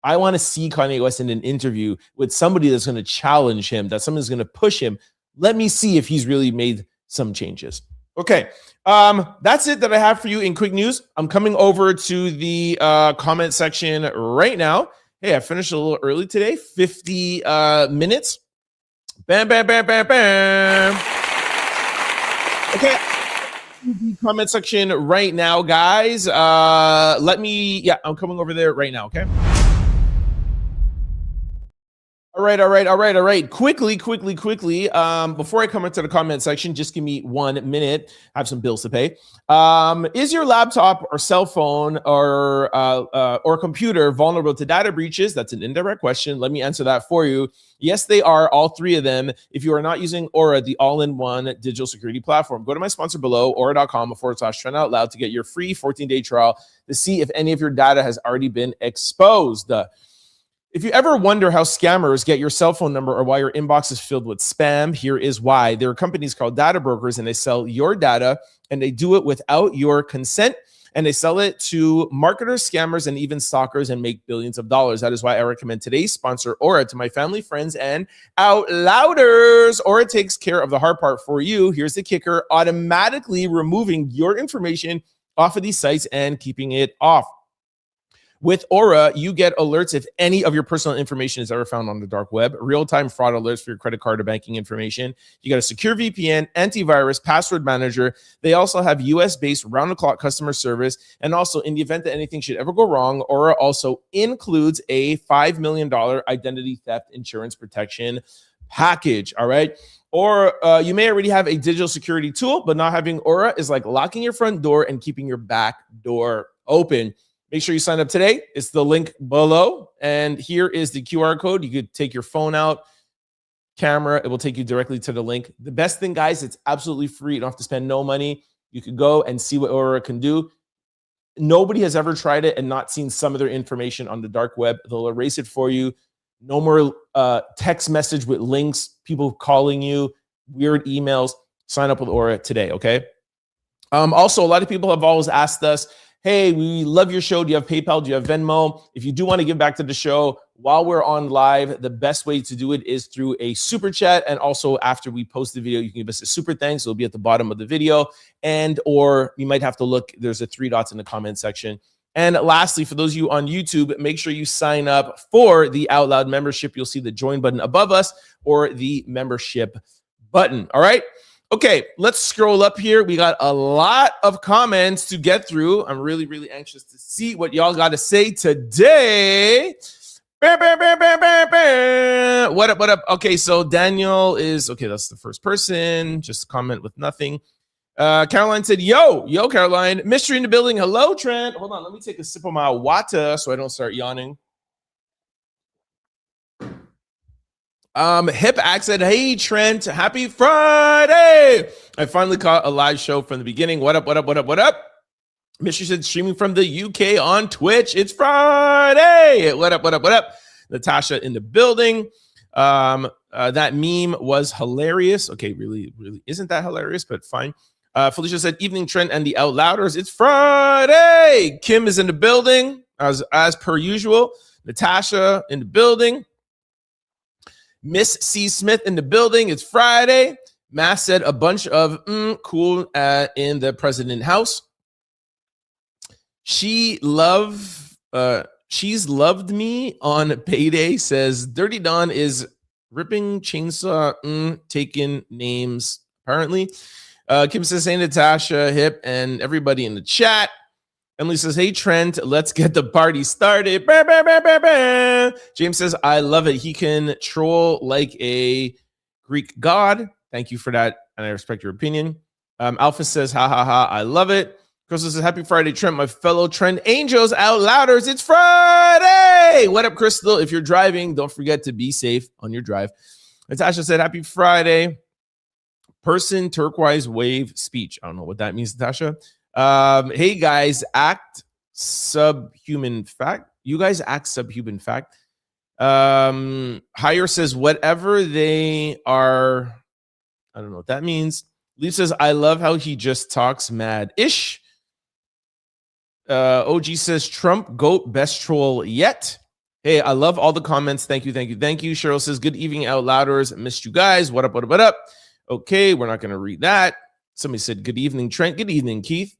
I want to see Kanye West in an interview with somebody that's going to challenge him, that someone's going to push him. Let me see if he's really made some changes. Okay, that's it that I have for you in quick news. I'm coming over to the comment section right now. Hey, I finished a little early today, 50 minutes. Bam, bam, bam, bam, bam. Okay. The comment section right now, guys. I'm coming over there right now, okay? All right. Quickly. Before I come into the comment section, just give me 1 minute. I have some bills to pay. Is your laptop or cell phone or computer vulnerable to data breaches? That's an indirect question. Let me answer that for you. Yes, they are, all three of them. If you are not using Aura, the all-in-one digital security platform, go to my sponsor below, aura.com/Trent Out Loud to get your free 14-day trial to see if any of your data has already been exposed. If you ever wonder how scammers get your cell phone number or why your inbox is filled with spam, here is why. There are companies called data brokers, and they sell your data, and they do it without your consent, and they sell it to marketers, scammers, and even stalkers and make billions of dollars. That is why I recommend today's sponsor, Aura, to my family, friends, and out louders. Aura takes care of the hard part for you. Here's the kicker: automatically removing your information off of these sites and keeping it off. With Aura, you get alerts if any of your personal information is ever found on the dark web, real-time fraud alerts for your credit card or banking information. You got a secure VPN, antivirus, password manager. They also have US-based round-the-clock customer service. And also, in the event that anything should ever go wrong, Aura also includes a $5 million identity theft insurance protection package, all right? Or you may already have a digital security tool, but not having Aura is like locking your front door and keeping your back door open. Make sure you sign up today. It's the link below. And here is the QR code. You could take your phone out, camera. It will take you directly to the link. The best thing, guys, it's absolutely free. You don't have to spend no money. You could go and see what Aura can do. Nobody has ever tried it and not seen some of their information on the dark web. They'll erase it for you. No more text message with links, people calling you, weird emails. Sign up with Aura today, okay? Also, a lot of people have always asked us, hey, we love your show. Do you have PayPal? Do you have Venmo? If you do want to give back to the show while we're on live, the best way to do it is through a super chat. And also after we post the video, you can give us a super thanks. It'll be at the bottom of the video. And or you might have to look, there's a 3 dots in the comment section. And lastly, for those of you on YouTube, make sure you sign up for the Out Loud membership. You'll see the join button above us or the membership button. All right. Okay, let's scroll up here. We got a lot of comments to get through. I'm really, really anxious to see what y'all got to say today. What up? Okay, so Daniel is, okay, that's the first person. Just a comment with nothing. Caroline said, yo, Caroline. Mystery in the building. Hello, Trent. Hold on, let me take a sip of my water so I don't start yawning. Hip Act said, hey, Trent, happy Friday. I finally caught a live show from the beginning. What up? Mystery said, streaming from the UK on Twitch. It's Friday. What up? Natasha in the building. That meme was hilarious. Okay, really isn't that hilarious, but fine. Felicia said, evening, Trent and the Out Louders. It's Friday. Kim is in the building as per usual. Natasha in the building. Miss C. Smith in the building. It's Friday. Mass said a bunch of cool in the president house. She's loved me on payday, says Dirty Don is ripping chainsaw, taking names, apparently. Kim says, hey, Natasha, Hip, and everybody in the chat. Emily says, hey, Trent, let's get the party started. Bah, bah, bah, bah, bah. James says, I love it. He can troll like a Greek god. Thank you for that, and I respect your opinion. Alpha says, ha, ha, ha, I love it. Crystal says, happy Friday, Trent, my fellow Trent Angels Out Louders. It's Friday. What up, Crystal? If you're driving, don't forget to be safe on your drive. Natasha said, happy Friday. Person turquoise wave speech. I don't know what that means, Natasha. Hey guys, act subhuman fact. You guys act subhuman fact. Hire says whatever they are. I don't know what that means. Lee says, I love how he just talks mad ish. OG says Trump goat best troll yet. Hey, I love all the comments. Thank you. Cheryl says, good evening, Out Louders. Missed you guys. What up? Okay, we're not going to read that. Somebody said, good evening, Trent. Good evening, Keith.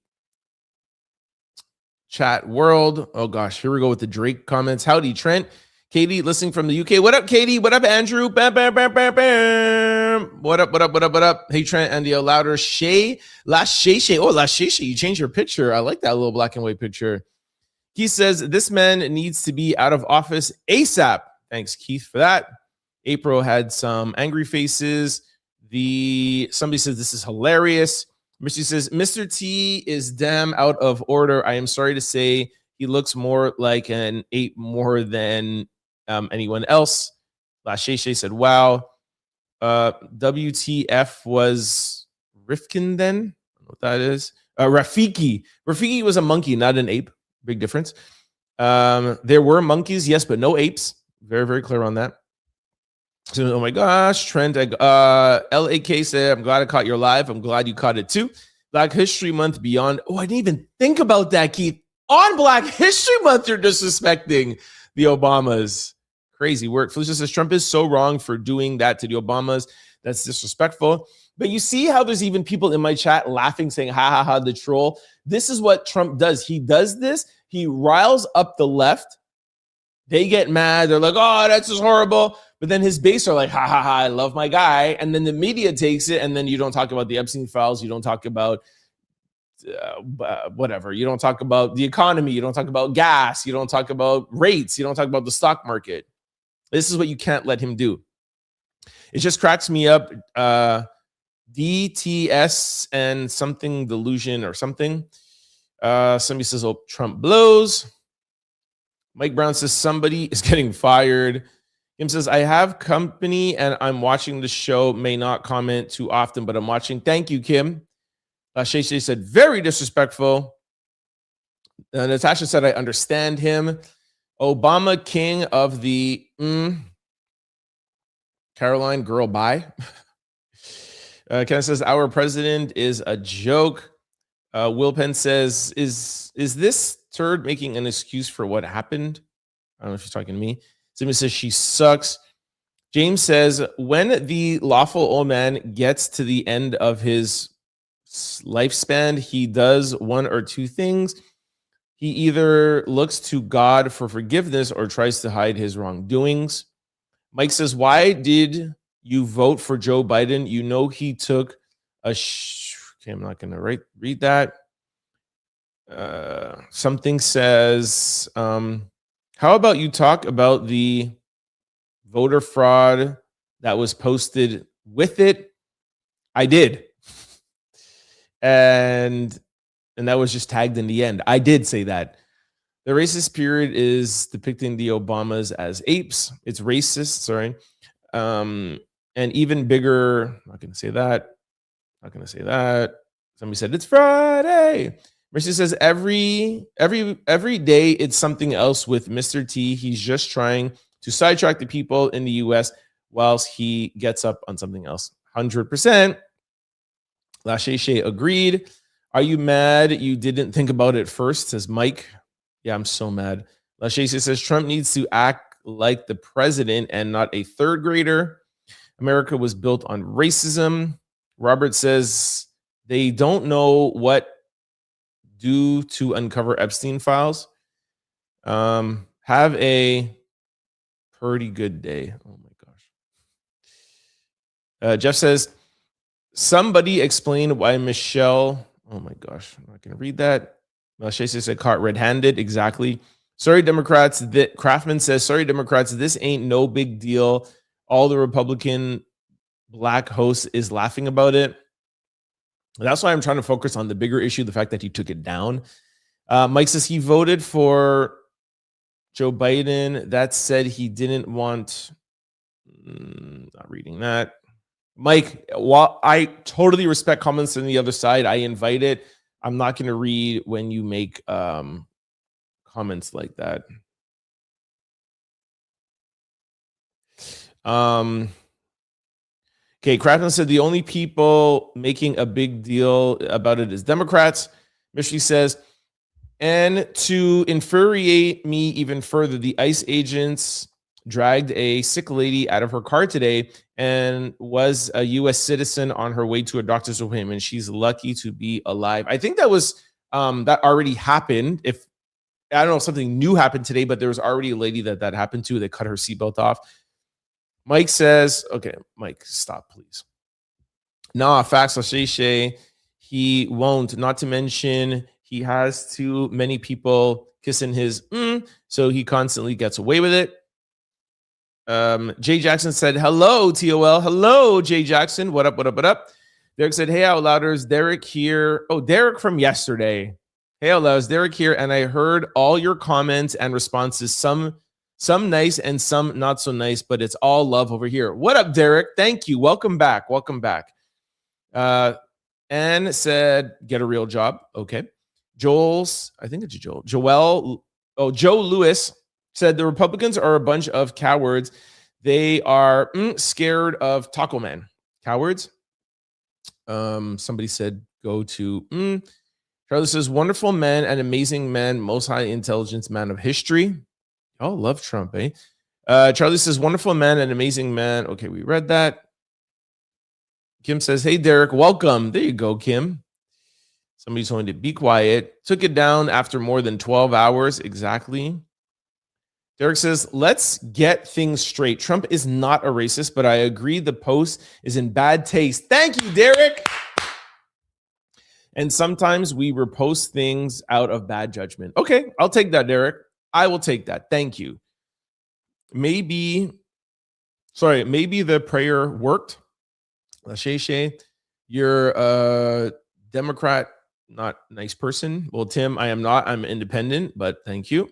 Chat world. Oh gosh, here we go with the Drake comments. Howdy, Trent. Katie, listening from the UK. What up, Katie? What up, Andrew? Bam, bam, bam, bam, bam. What up, what up, what up, what up? Hey, Trent, and the louder. Shay. La Shay. Oh, La Shay. You changed your picture. I like that little black and white picture. He says, this man needs to be out of office ASAP. Thanks, Keith, for that. April had some angry faces. Somebody says, this is hilarious. Misty says, Mr. T is damn out of order. I am sorry to say he looks more like an ape more than anyone else. Last Shay said, wow. WTF was Rifkin then? I don't know what that is. Rafiki. Rafiki was a monkey, not an ape. Big difference. There were monkeys, yes, but no apes. Very, very clear on that. So, oh my gosh, Trent. LAK said, I'm glad I caught your live. I'm glad you caught it too. Black History Month beyond. Oh, I didn't even think about that, Keith. On Black History Month, you're disrespecting the Obamas. Crazy work. Felicia says, Trump is so wrong for doing that to the Obamas. That's disrespectful. But you see how there's even people in my chat laughing, saying, ha, ha, ha, the troll. This is what Trump does. He does this. He riles up the left. They get mad. They're like, oh, that's just horrible. But then his base are like, ha, ha, ha, I love my guy. And then the media takes it. And then you don't talk about the Epstein files. You don't talk about whatever. You don't talk about the economy. You don't talk about gas. You don't talk about rates. You don't talk about the stock market. This is what you can't let him do. It just cracks me up. DTS and something delusion or something. Somebody says, oh, Trump blows. Mike Brown says somebody is getting fired. Kim says, I have company and I'm watching the show. May not comment too often, but I'm watching. Thank you, Kim. Shay said, very disrespectful. Natasha said, I understand him. Obama, king of the Caroline girl, bye. Ken says, our president is a joke. Will Penn says, is this turd making an excuse for what happened? I don't know if she's talking to me. Simon says, she sucks. James says, when the lawful old man gets to the end of his lifespan, he does one or two things. He either looks to God for forgiveness or tries to hide his wrongdoings. Mike says, why did you vote for Joe Biden? You know he took a... Okay, I'm not going to read that. Something says, how about you talk about the voter fraud that was posted with it? I did. And that was just tagged in the end. I did say that. The racist period is depicting the Obamas as apes. It's racist, sorry. And even bigger, I'm not going to say that. Not going to say that. Somebody said, it's Friday. Mercy says, every day it's something else with Mr. T. He's just trying to sidetrack the people in the U.S. whilst he gets up on something else. 100%. Lachey agreed. Are you mad you didn't think about it first, says Mike. Yeah, I'm so mad. Lachey says, Trump needs to act like the president and not a third grader. America was built on racism. Robert says, they don't know what do to uncover Epstein files. Have a pretty good day. Oh my gosh. Jeff says, somebody explain why Michelle. Oh my gosh, I'm not going to read that. Shacey said caught red-handed. Exactly. Sorry, Democrats. Craftman says, sorry, Democrats. This ain't no big deal. All the Republican black host is laughing about it. That's why I'm trying to focus on the bigger issue, the fact that he took it down. Mike says he voted for Joe Biden. That said, he didn't want. Not reading that. Mike, while I totally respect comments on the other side, I invite it. I'm not going to read when you make comments like that. Okay, Crafton said the only people making a big deal about it is Democrats. Mishy says, and to infuriate me even further, the ICE agents dragged a sick lady out of her car today and was a U.S. citizen on her way to a doctor's appointment. She's lucky to be alive. I think that was that already happened. If I don't know if something new happened today, but there was already a lady that happened to. They cut her seatbelt off. Mike says, okay, Mike, stop, please. Nah, facts, Shay. He won't. Not to mention, he has too many people kissing his so he constantly gets away with it. Jay Jackson said, hello, TOL. Hello, Jay Jackson. What up, what up, what up? Derek said, hey, Outlouders. Derek here. Oh, Derek from yesterday. Hey, Outlouders. Derek here. And I heard all your comments and responses. Some nice and some not so nice, but it's all love over here. What up, Derek? Thank you. Welcome back. Welcome back. And said, get a real job. Okay. Joe Lewis said the Republicans are a bunch of cowards. They are scared of Taco Man. Cowards. Somebody said go to Charlie says wonderful man, an amazing man, most high intelligence man of history. Oh, love Trump, eh? Charlie says wonderful man, an amazing man. Okay, we read that. Kim says, hey, Derek, welcome. There you go, Kim. Somebody's going to be quiet. Took it down after more than 12 hours. Exactly. Derek says, let's get things straight. Trump is not a racist, but I agree the post is in bad taste. Thank you, Derek. And sometimes we repost things out of bad judgment. Okay, I'll take that, Derek. I will take that. Thank you. Maybe the prayer worked. Lachey, you're a Democrat, not nice person. Well, Tim, I am not. I'm independent, but thank you.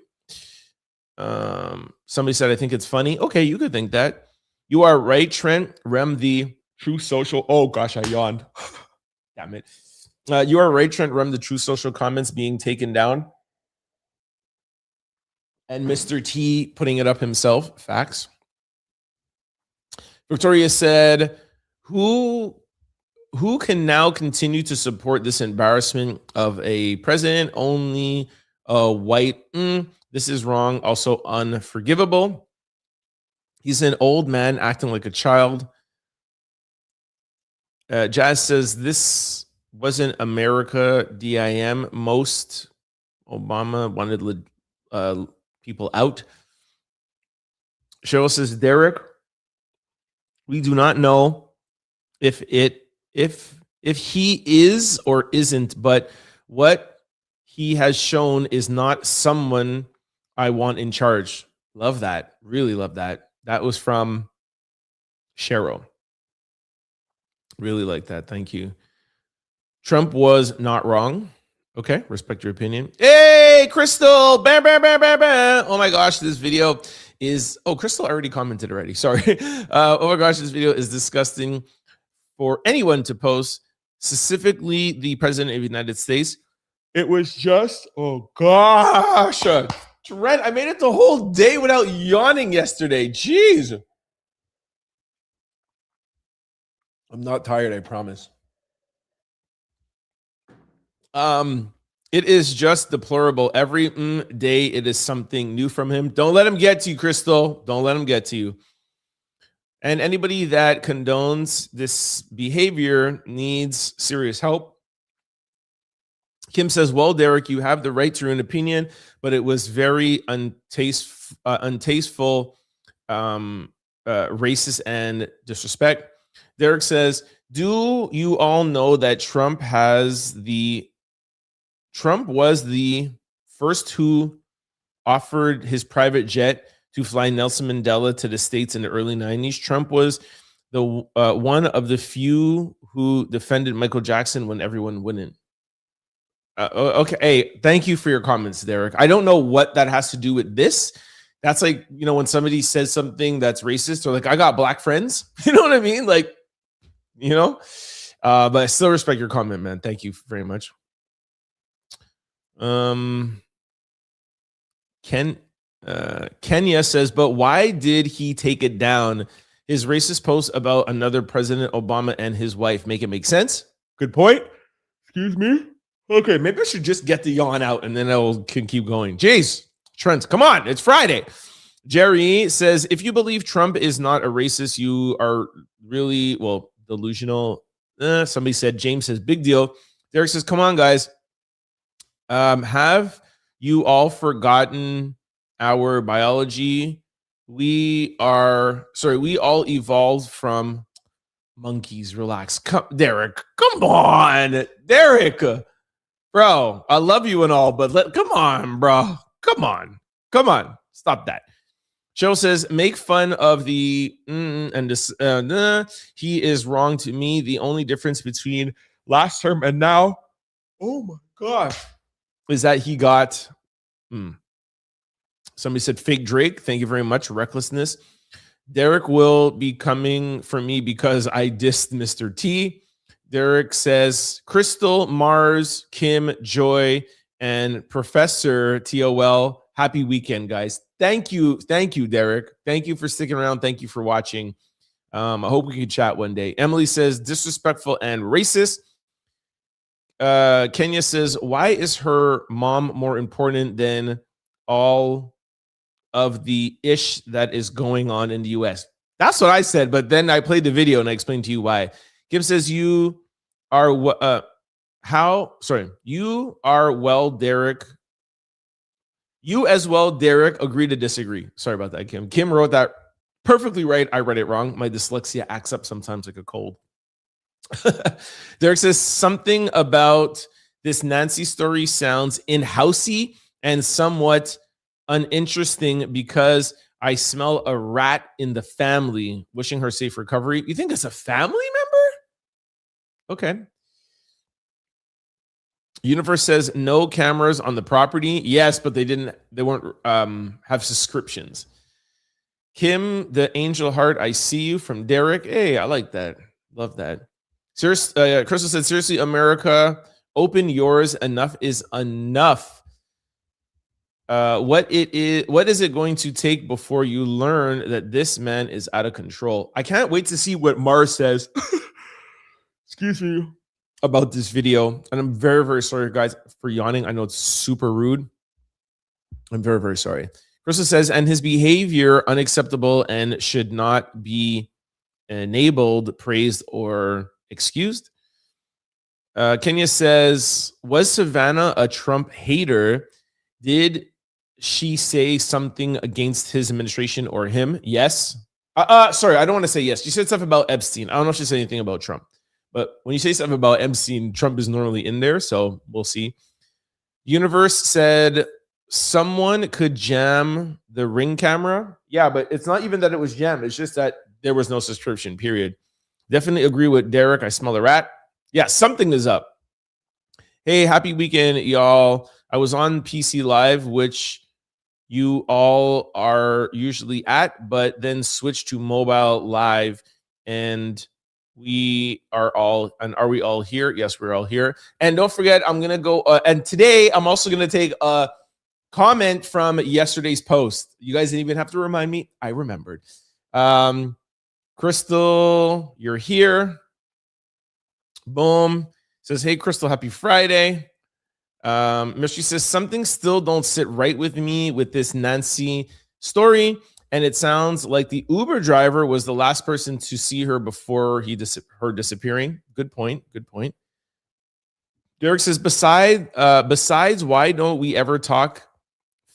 Somebody said, I think it's funny. Okay, you could think that. You are right, Trent. Rem the true social. Oh, gosh, I yawned. Damn it. You are right, Trent. Rem the true social comments being taken down. And Mr. T putting it up himself. Facts. Victoria said, who can now continue to support this embarrassment of a president? Only a white. This is wrong. Also unforgivable. He's an old man acting like a child. Jazz says this wasn't America. DIM. Most Obama wanted people out. Cheryl says, Derek, we do not know if he is or isn't, but what he has shown is not someone I want in charge. Love that. Really love that. That was from Cheryl. Really like that. Thank you. Trump was not wrong. Okay, respect your opinion. Hey, Crystal! Bam, bam, bam, bam, bam. Oh my gosh, this video is... Oh, Crystal already commented already. Sorry. Oh my gosh, this video is disgusting for anyone to post, specifically the President of the United States. It was just... Oh gosh! Trent, I made it the whole day without yawning yesterday. Jeez! I'm not tired, I promise. It is just deplorable. Every day it is something new from him. Don't let him get to you, Crystal. Don't let him get to you. And anybody that condones this behavior needs serious help. Kim says, well, Derek, you have the right to your own opinion, but it was very untasteful, racist, and disrespect. Derek says, do you all know that Trump was the first who offered his private jet to fly Nelson Mandela to the States in the early 90s. Trump was the one of the few who defended Michael Jackson when everyone wouldn't. Okay. Hey, thank you for your comments, Derek. I don't know what that has to do with this. That's like, when somebody says something that's racist or like, I got black friends, you know what I mean? Like, but I still respect your comment, man. Thank you very much. Kenya says, but why did he take it down? His racist post about another President Obama and his wife make it make sense? Good point. Excuse me. Okay, maybe I should just get the yawn out and then I can keep going. Jeez, Trent, come on. It's Friday. Jerry says, if you believe Trump is not a racist, you are really, delusional. Somebody said, James says, big deal. Derek says, come on, guys. Have You all forgotten our biology. We all evolved from monkeys. Relax. Derek, come on. Derek. Bro, I love you and all, but come on, bro. Come on. Stop that. Cheryl says, make fun of the and this. He is wrong to me. The only difference between last term and now, oh my gosh, is that he got. Somebody said fake Drake. Thank you very much. Recklessness. Derek will be coming for me because I dissed Mr. T. Derek says Crystal, Mars, Kim, Joy, and Professor TOL. Happy weekend, guys. Thank you, Derek. Thank you for sticking around. Thank you for watching. I hope we can chat one day. Emily says disrespectful and racist. Kenya says, why is her mom more important than all of the ish that is going on in the US? That's what I said, but then I played the video and I explained to you why. Kim says, you are you are well, Derek. You as well, Derek, agree to disagree. Sorry about that, Kim. Kim wrote that perfectly right. I read it wrong. My dyslexia acts up sometimes like a cold. Derek says something about this Nancy story sounds in-housey and somewhat uninteresting because I smell a rat in the family. Wishing her safe recovery. You think it's a family member? Okay. Universe says no cameras on the property. Yes, but they weren't have subscriptions. Kim, the angel heart, I see you from Derek. Hey, I like that. Love that. Crystal said, seriously, America, open yours. Enough is enough. What is it going to take before you learn that this man is out of control? I can't wait to see what Mars says. Excuse me. About this video. And I'm very, very sorry, guys, for yawning. I know it's super rude. I'm very, very sorry. Crystal says, and his behavior unacceptable and should not be enabled, praised, or excused. Kenya says, was Savannah a Trump hater? Did she say something against his administration or him? Yes. Sorry, I don't want to say yes. She said stuff about Epstein. I don't know if she said anything about Trump. But when you say something about Epstein, Trump is normally in there, so we'll see. Universe said someone could jam the Ring camera. Yeah, but it's not even that it was jammed. It's just that there was no subscription, period. Definitely agree with Derek. I smell a rat. Yeah, something is up. Hey, happy weekend, y'all. I was on PC Live, which you all are usually at, but then switched to mobile live, and are we all here? Yes, we're all here. And don't forget, I'm gonna go and today I'm also gonna take a comment from yesterday's post. You guys didn't even have to remind me. I remembered. Crystal, you're here. Boom. Says, hey, Crystal, happy Friday. Mystery says, something still don't sit right with me with this Nancy story. And it sounds like the Uber driver was the last person to see her before her disappearing. Good point. Derek says, besides, why don't we ever talk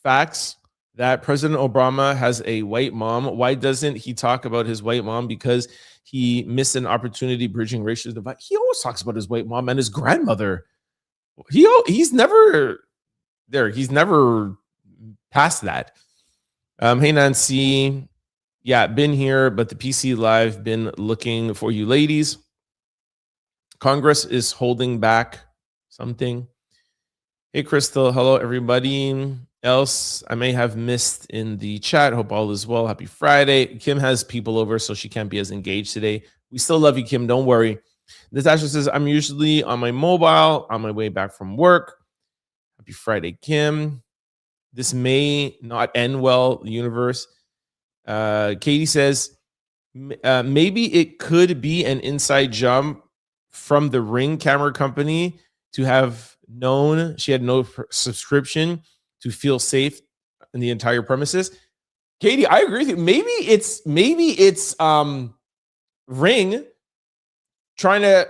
facts that President Obama has a white mom? Why doesn't he talk about his white mom? Because he missed an opportunity bridging racial divide. He always talks about his white mom and his grandmother. He's never there. He's never past that. Hey, Nancy. Yeah, been here, but the PC Live been looking for you ladies. Congress is holding back something. Hey, Crystal. Hello, everybody else I may have missed in the chat. Hope all is well. Happy Friday. Kim has people over, so she can't be as engaged today. We still love you, Kim. Don't worry. Natasha says, I'm usually on my mobile on my way back from work. Happy Friday, Kim. This may not end well, the universe. Katie says, maybe it could be an inside jump from the Ring camera company to have known she had no subscription to feel safe in the entire premises. Katie, I agree with you. Maybe it's Ring trying to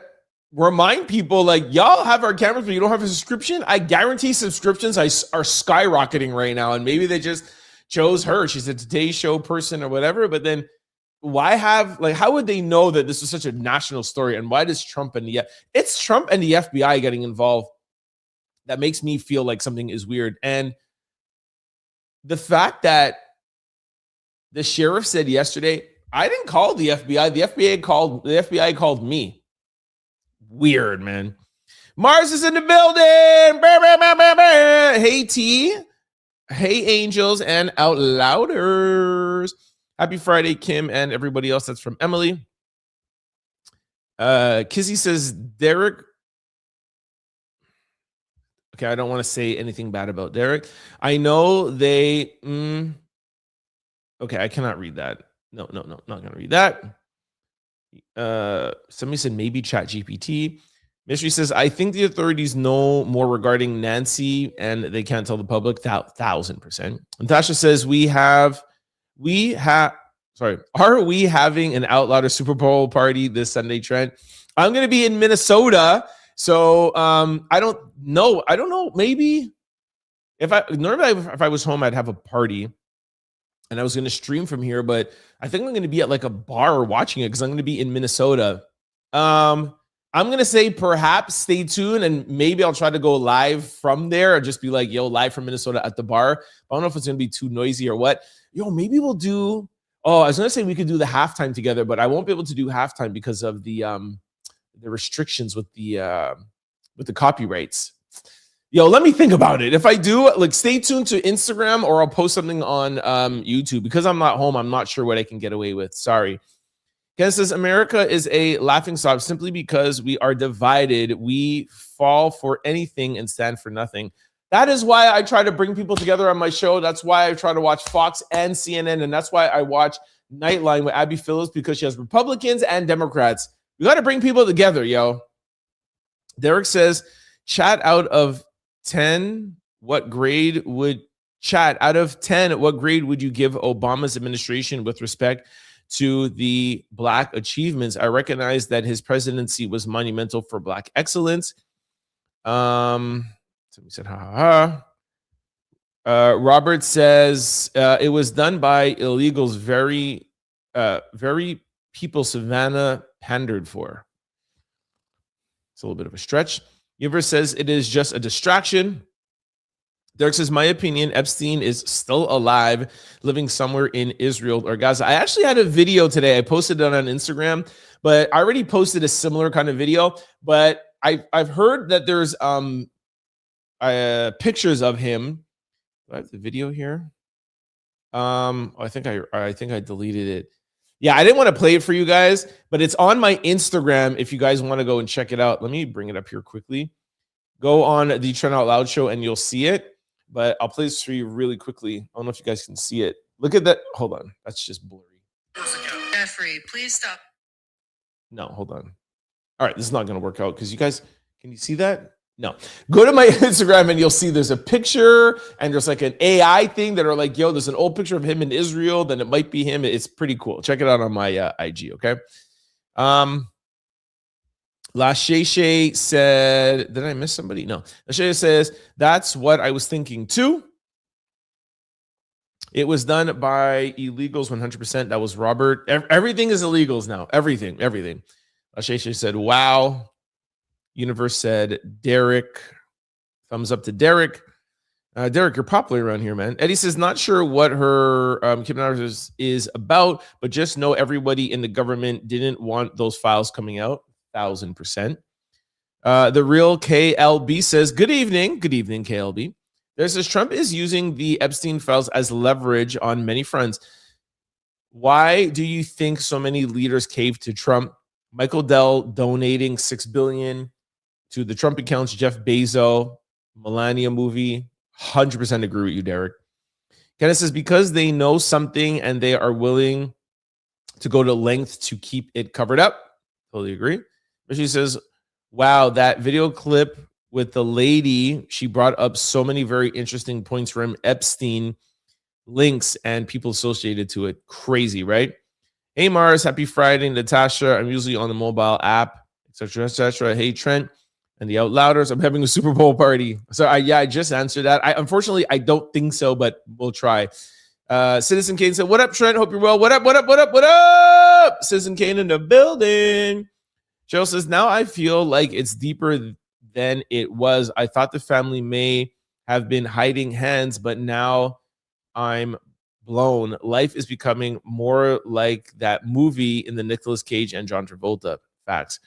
remind people, like, y'all have our cameras, but you don't have a subscription. I guarantee subscriptions are skyrocketing right now. And maybe they just chose her. She's a Today Show person or whatever. But then why have, like, how would they know that this is such a national story? And why does Trump and it's Trump and the FBI getting involved that makes me feel like something is weird. And the fact that the sheriff said yesterday, I didn't call the FBI. The FBI called me. Weird, man. Mars is in the building. Hey, T. Hey, angels and out louders. Happy Friday, Kim, and everybody else. That's from Emily. Kizzy says, Derek. Okay, I don't want to say anything bad about Derek. I know they... Okay, I cannot read that. No, not going to read that. Somebody said maybe ChatGPT. Mystery says, I think the authorities know more regarding Nancy and they can't tell the public. 1,000%. Natasha says, are we having an Out Louder Super Bowl party this Sunday, Trent? I'm going to be in Minnesota. So I don't know. Maybe if I was home, I'd have a party. And I was going to stream from here, but I think I'm going to be at like a bar watching it because I'm going to be in Minnesota. I'm going to say perhaps stay tuned and maybe I'll try to go live from there or just be like, yo, live from Minnesota at the bar. I don't know if it's going to be too noisy or what. Yo, maybe we'll do, I was going to say we could do the halftime together, but I won't be able to do halftime because of the restrictions with the copyrights. Yo, let me think about it. If I do, like, stay tuned to Instagram or I'll post something on YouTube. Because I'm not home, I'm not sure what I can get away with. Sorry. Ken says, America is a laughingstock simply because we are divided. We fall for anything and stand for nothing. That is why I try to bring people together on my show. That's why I try to watch Fox and CNN. And that's why I watch Nightline with Abby Phillips, because she has Republicans and Democrats. We got to bring people together, yo. Derek says, chat out of 10, what grade would you give Obama's administration with respect to the Black achievements? I recognize that his presidency was monumental for Black excellence. Somebody said, Robert says, it was done by illegals, very people Savannah pandered for. It's a little bit of a stretch. Universe says it is just a distraction. Derek says, my opinion, Epstein is still alive, living somewhere in Israel or Gaza. I actually had a video today. I posted it on Instagram, but I already posted a similar kind of video. But I've heard that there's pictures of him. Do I have the video here? I think I deleted it. Yeah, I didn't want to play it for you guys, but it's on my Instagram if you guys want to go and check it out. Let me bring it up here quickly. Go on the Trent Out Loud show and you'll see it, but I'll play this for you really quickly. I don't know if you guys can see it. Look at that. Hold on. That's just blurry. Jeffrey, please stop. No, hold on. All right, this is not going to work out because you guys, can you see that? No. Go to my Instagram and you'll see there's a picture and there's like an AI thing that are like, yo, there's an old picture of him in Israel, then it might be him. It's pretty cool. Check it out on my IG, okay? La Shay said, did I miss somebody? No. La Shay says, that's what I was thinking too. It was done by illegals 100%. That was Robert. Everything is illegals now. Everything. La Shay said, wow. Universe said, Derek. Thumbs up to Derek. Derek, you're popular around here, man. Eddie says, not sure what her kidnappers is about, but just know everybody in the government didn't want those files coming out. 1,000%. The real KLB says, good evening. Good evening, KLB. There says, Trump is using the Epstein files as leverage on many fronts. Why do you think so many leaders caved to Trump? Michael Dell donating $6 billion to the Trump accounts, Jeff Bezos, Melania movie. 100% agree with you, Derek. Kenneth says, because they know something and they are willing to go to length to keep it covered up. Totally agree. But she says, wow, that video clip with the lady, she brought up so many very interesting points from Epstein, links, and people associated to it. Crazy, right? Hey, Mars, happy Friday. Natasha, I'm usually on the mobile app. etc., etc. Hey, Trent and the Outlouders. I'm having a Super Bowl party. So I just answered that. Unfortunately, I don't think so, but we'll try. Citizen Kane said, "What up, Trent? Hope you're well. What up? What up? What up? What up?" Citizen Kane in the building. Cheryl says, "Now I feel like it's deeper than it was. I thought the family may have been hiding hands, but now I'm blown. Life is becoming more like that movie in the Nicolas Cage and John Travolta." Facts.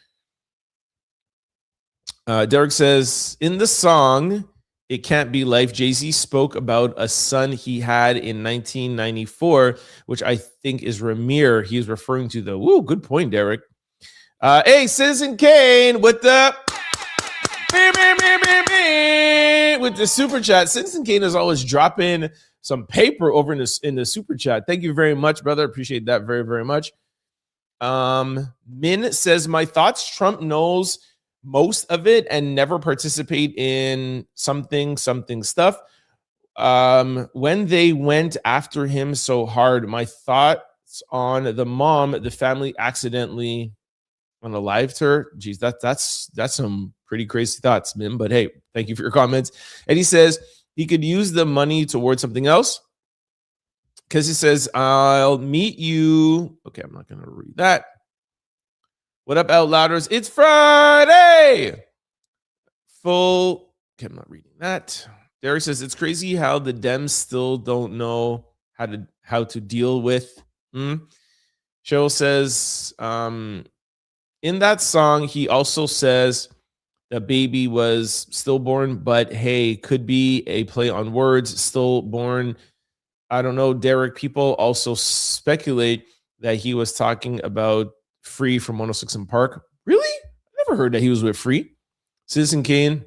Derek says, in the song "It Can't Be Life," Jay-Z spoke about a son he had in 1994, which I think is Ramir. He is referring to the, woo, good point, Derek. Hey, Citizen Kane, with the with the super chat. Citizen Kane is always dropping some paper over in the super chat. Thank you very much, brother. Appreciate that very, very much. Min says, my thoughts, Trump knows most of it and never participate in something stuff. When they went after him so hard, my thoughts on the mom, the family accidentally unalived her. Geez, that's some pretty crazy thoughts, Min. But hey, thank you for your comments. And he says he could use the money towards something else. Because he says, I'll meet you. Okay, I'm not going to read that. What up, Outlouders? It's Friday. Full. Okay, I'm not reading that. Derek says, it's crazy how the Dems still don't know how to deal with. Cheryl says, in that song, he also says the baby was stillborn, but hey, could be a play on words, stillborn. I don't know, Derek. People also speculate that he was talking about Free from 106 in Park. Really? I never heard that he was with Free. Citizen Kane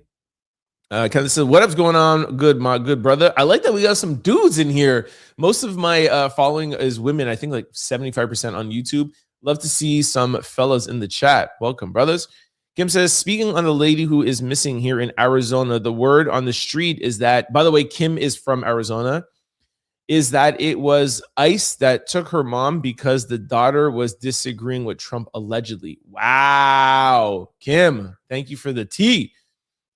kind of said, what up's going on? Good, my good brother. I like that we got some dudes in here. Most of my following is women. I think like 75% on YouTube. Love to see some fellas in the chat. Welcome, brothers. Kim says, speaking on a lady who is missing here in Arizona, the word on the street is that, by the way, Kim is from Arizona, is that it was ICE that took her mom because the daughter was disagreeing with Trump, allegedly. Wow. Kim, thank you for the tea.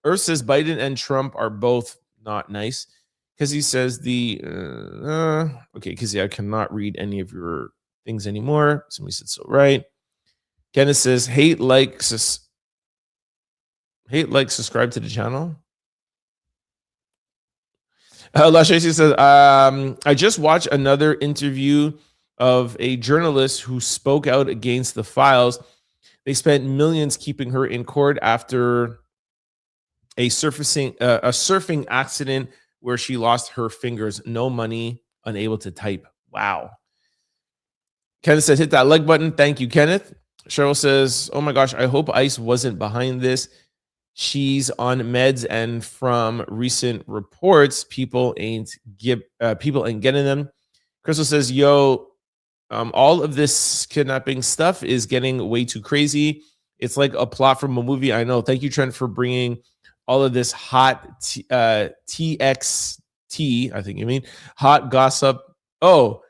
Earth says Biden and Trump are both not nice because he says okay, because I cannot read any of your things anymore. Somebody said so right. Kenneth says, hate, like, subscribe to the channel. Lashaisi says, I just watched another interview of a journalist who spoke out against the files. They spent millions keeping her in court after a surfing accident where she lost her fingers. No money, unable to type. Wow. Kenneth says, hit that like button. Thank you, Kenneth. Cheryl says, oh my gosh, I hope ICE wasn't behind this. She's on meds, and from recent reports, people ain't getting them. Crystal says, yo, all of this kidnapping stuff is getting way too crazy. It's like a plot from a movie. I know. Thank you, Trent, for bringing all of this hot TXT, I think you mean, hot gossip. Oh,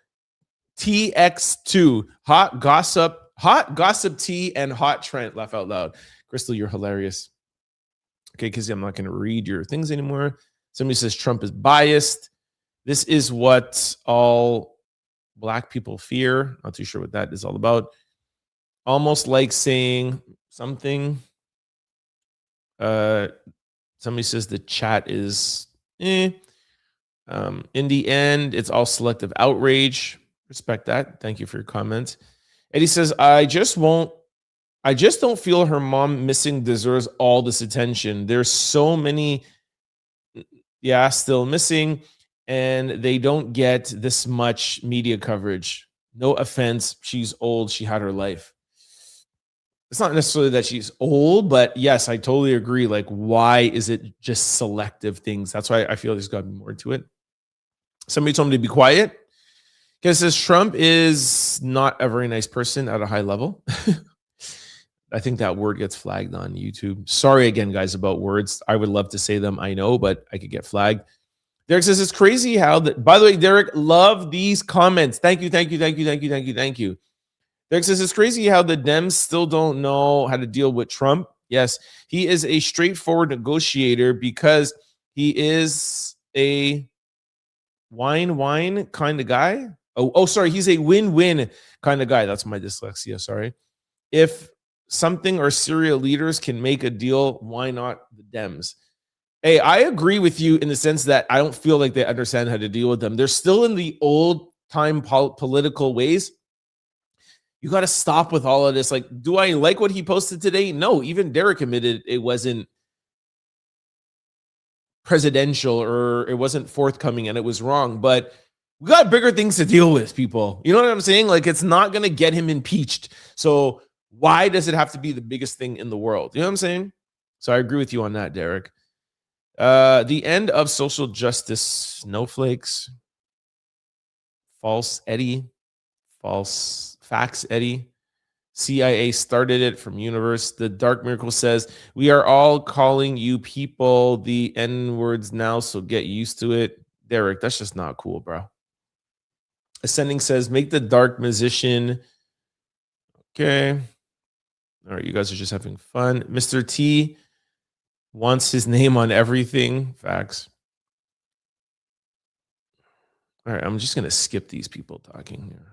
TX2, hot gossip tea, and hot Trent. Laugh out loud. Crystal, you're hilarious. Okay, because I'm not going to read your things anymore. Somebody says Trump is biased. This is what all Black people fear. Not too sure what that is all about. Almost like saying something. Somebody says the chat is in the end, it's all selective outrage. Respect that. Thank you for your comments. Eddie says, I just don't feel her mom missing deserves all this attention. There's so many, still missing, and they don't get this much media coverage. No offense, she's old. She had her life. It's not necessarily that she's old, but yes, I totally agree. Like, why is it just selective things? That's why I feel there's got to be more to it. Somebody told me to be quiet because says Trump is not a very nice person at a high level. I think that word gets flagged on YouTube. Sorry again, guys, about words. I would love to say them. I know, but I could get flagged. Derek says, it's crazy how by the way, Derek, love these comments. Thank you. Derek says it's crazy how the Dems still don't know how to deal with Trump. Yes, he is a straightforward negotiator because he is a wine kind of guy. Oh, sorry, he's a win-win kind of guy. That's my dyslexia. Sorry. If something or serial leaders can make a deal, why not the Dems? Hey, I agree with you in the sense that I don't feel like they understand how to deal with them. They're still in the old time political ways. You got to stop with all of this. Like, do I like what he posted today? No, even Derek admitted it wasn't presidential or it wasn't forthcoming and it was wrong. But we got bigger things to deal with, people. You know what I'm saying? Like, it's not going to get him impeached. So why does it have to be the biggest thing in the world? You know what I'm saying? So I agree with you on that, Derek. The end of social justice snowflakes. False Eddie. False facts Eddie. CIA started it from Universe. The Dark Miracle says, we are all calling you people the N-words now, so get used to it. Derek, that's just not cool, bro. Ascending says, make the dark musician. Okay. All right, you guys are just having fun. Mr. T wants his name on everything. Facts. All right, I'm just going to skip these people talking here.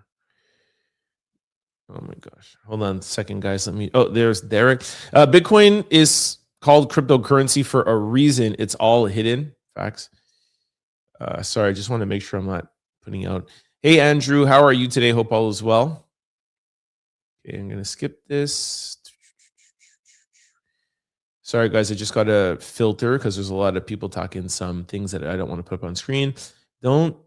Oh my gosh. Hold on a second, guys. There's Derek. Bitcoin is called cryptocurrency for a reason. It's all hidden. Facts. Sorry, I just want to make sure I'm not putting out. Hey, Andrew, how are you today? Hope all is well. Okay, I'm going to skip this. Sorry, guys. I just got to filter because there's a lot of people talking some things that I don't want to put up on screen. Don't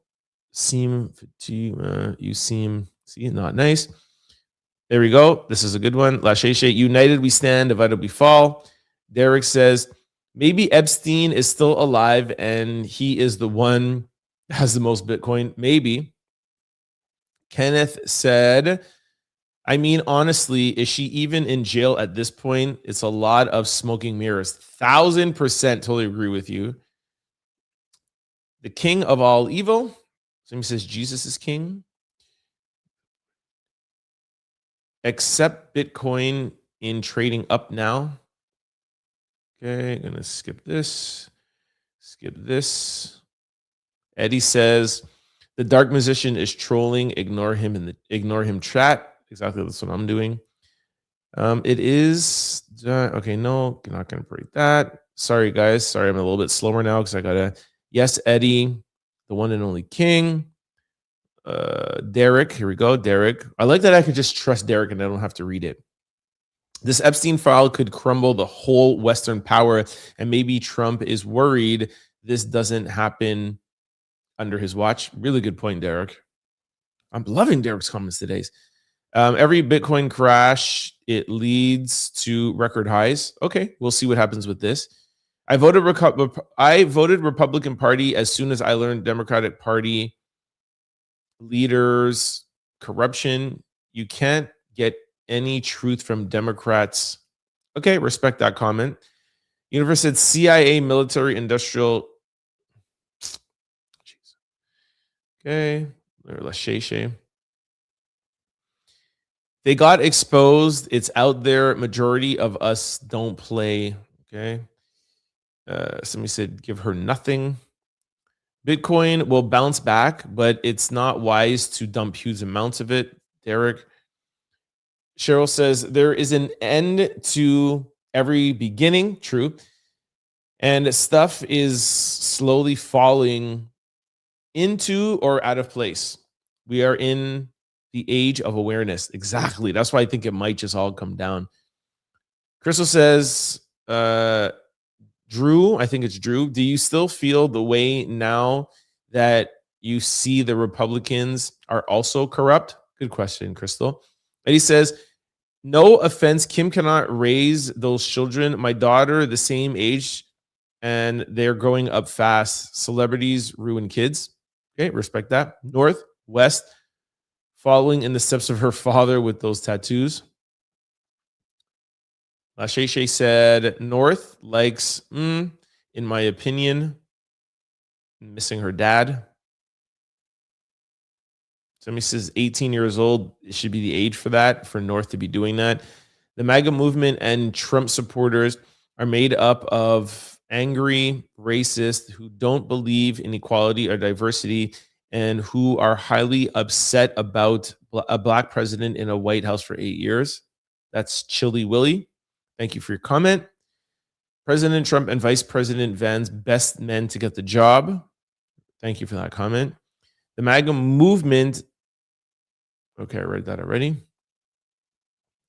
seem to, you seem, see, not nice. There we go. This is a good one. La Sheshe, united we stand, divided we fall. Derek says, maybe Epstein is still alive and he is the one that has the most Bitcoin. Maybe. Kenneth said, I mean, honestly, is she even in jail at this point? It's a lot of smoking mirrors. 1000% totally agree with you. The king of all evil. Somebody says Jesus is king. Accept Bitcoin in trading up now. Okay, I'm gonna skip this. Skip this. Eddie says the dark musician is trolling. Ignore him chat. Exactly, that's what I'm doing. It is okay. No, you're not gonna break that. Sorry, guys. Sorry, I'm a little bit slower now because I gotta. Yes, Eddie, the one and only king. Derek, here we go. Derek. I like that I could just trust Derek and I don't have to read it. This Epstein file could crumble the whole Western power, and maybe Trump is worried this doesn't happen under his watch. Really good point, Derek. I'm loving Derek's comments today. Every Bitcoin crash, it leads to record highs. Okay, we'll see what happens with this. I voted Republican Party as soon as I learned Democratic Party leaders corruption. You can't get any truth from Democrats. Okay, respect that comment. Universe said CIA military industrial. Jeez. Okay, they got exposed. It's out there. Majority of us don't play. Okay. Somebody said give her nothing. Bitcoin will bounce back, but it's not wise to dump huge amounts of it. Derek. Cheryl says there is an end to every beginning. True. And stuff is slowly falling into or out of place. We are in the age of awareness. Exactly. That's why I think it might just all come down. Crystal says, Drew, I think it's Drew. Do you still feel the way now that you see the Republicans are also corrupt? Good question, Crystal. And he says, no offense, Kim cannot raise those children. My daughter, the same age, and they're growing up fast. Celebrities ruin kids. Okay, respect that. North, West, following in the steps of her father with those tattoos. Shay said, North likes, in my opinion, missing her dad. Somebody says 18 years old should be the age for that, for North to be doing that. The MAGA movement and Trump supporters are made up of angry racists who don't believe in equality or diversity and who are highly upset about a black president in a White House for 8 years. That's Chili Willy. Thank you for your comment. President Trump and Vice President Vance, best men to get the job. Thank you for that comment. The MAGA movement, okay, I read that already.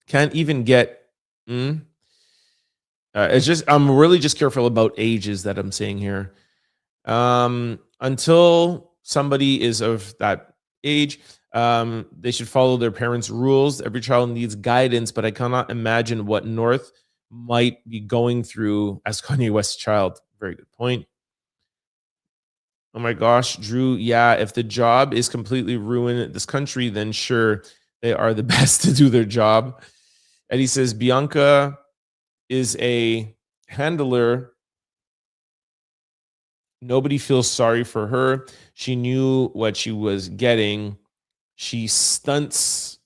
Can't even get, it's just, I'm really just careful about ages that I'm saying here. Until somebody is of that age, they should follow their parents' rules. Every child needs guidance, but I cannot imagine what North might be going through as Kanye West's child. Very good point. Oh my gosh, Drew. Yeah, if the job is completely ruined this country, then sure, they are the best to do their job. Eddie says Bianca is a handler. Nobody feels sorry for her. She knew what she was getting. She stunts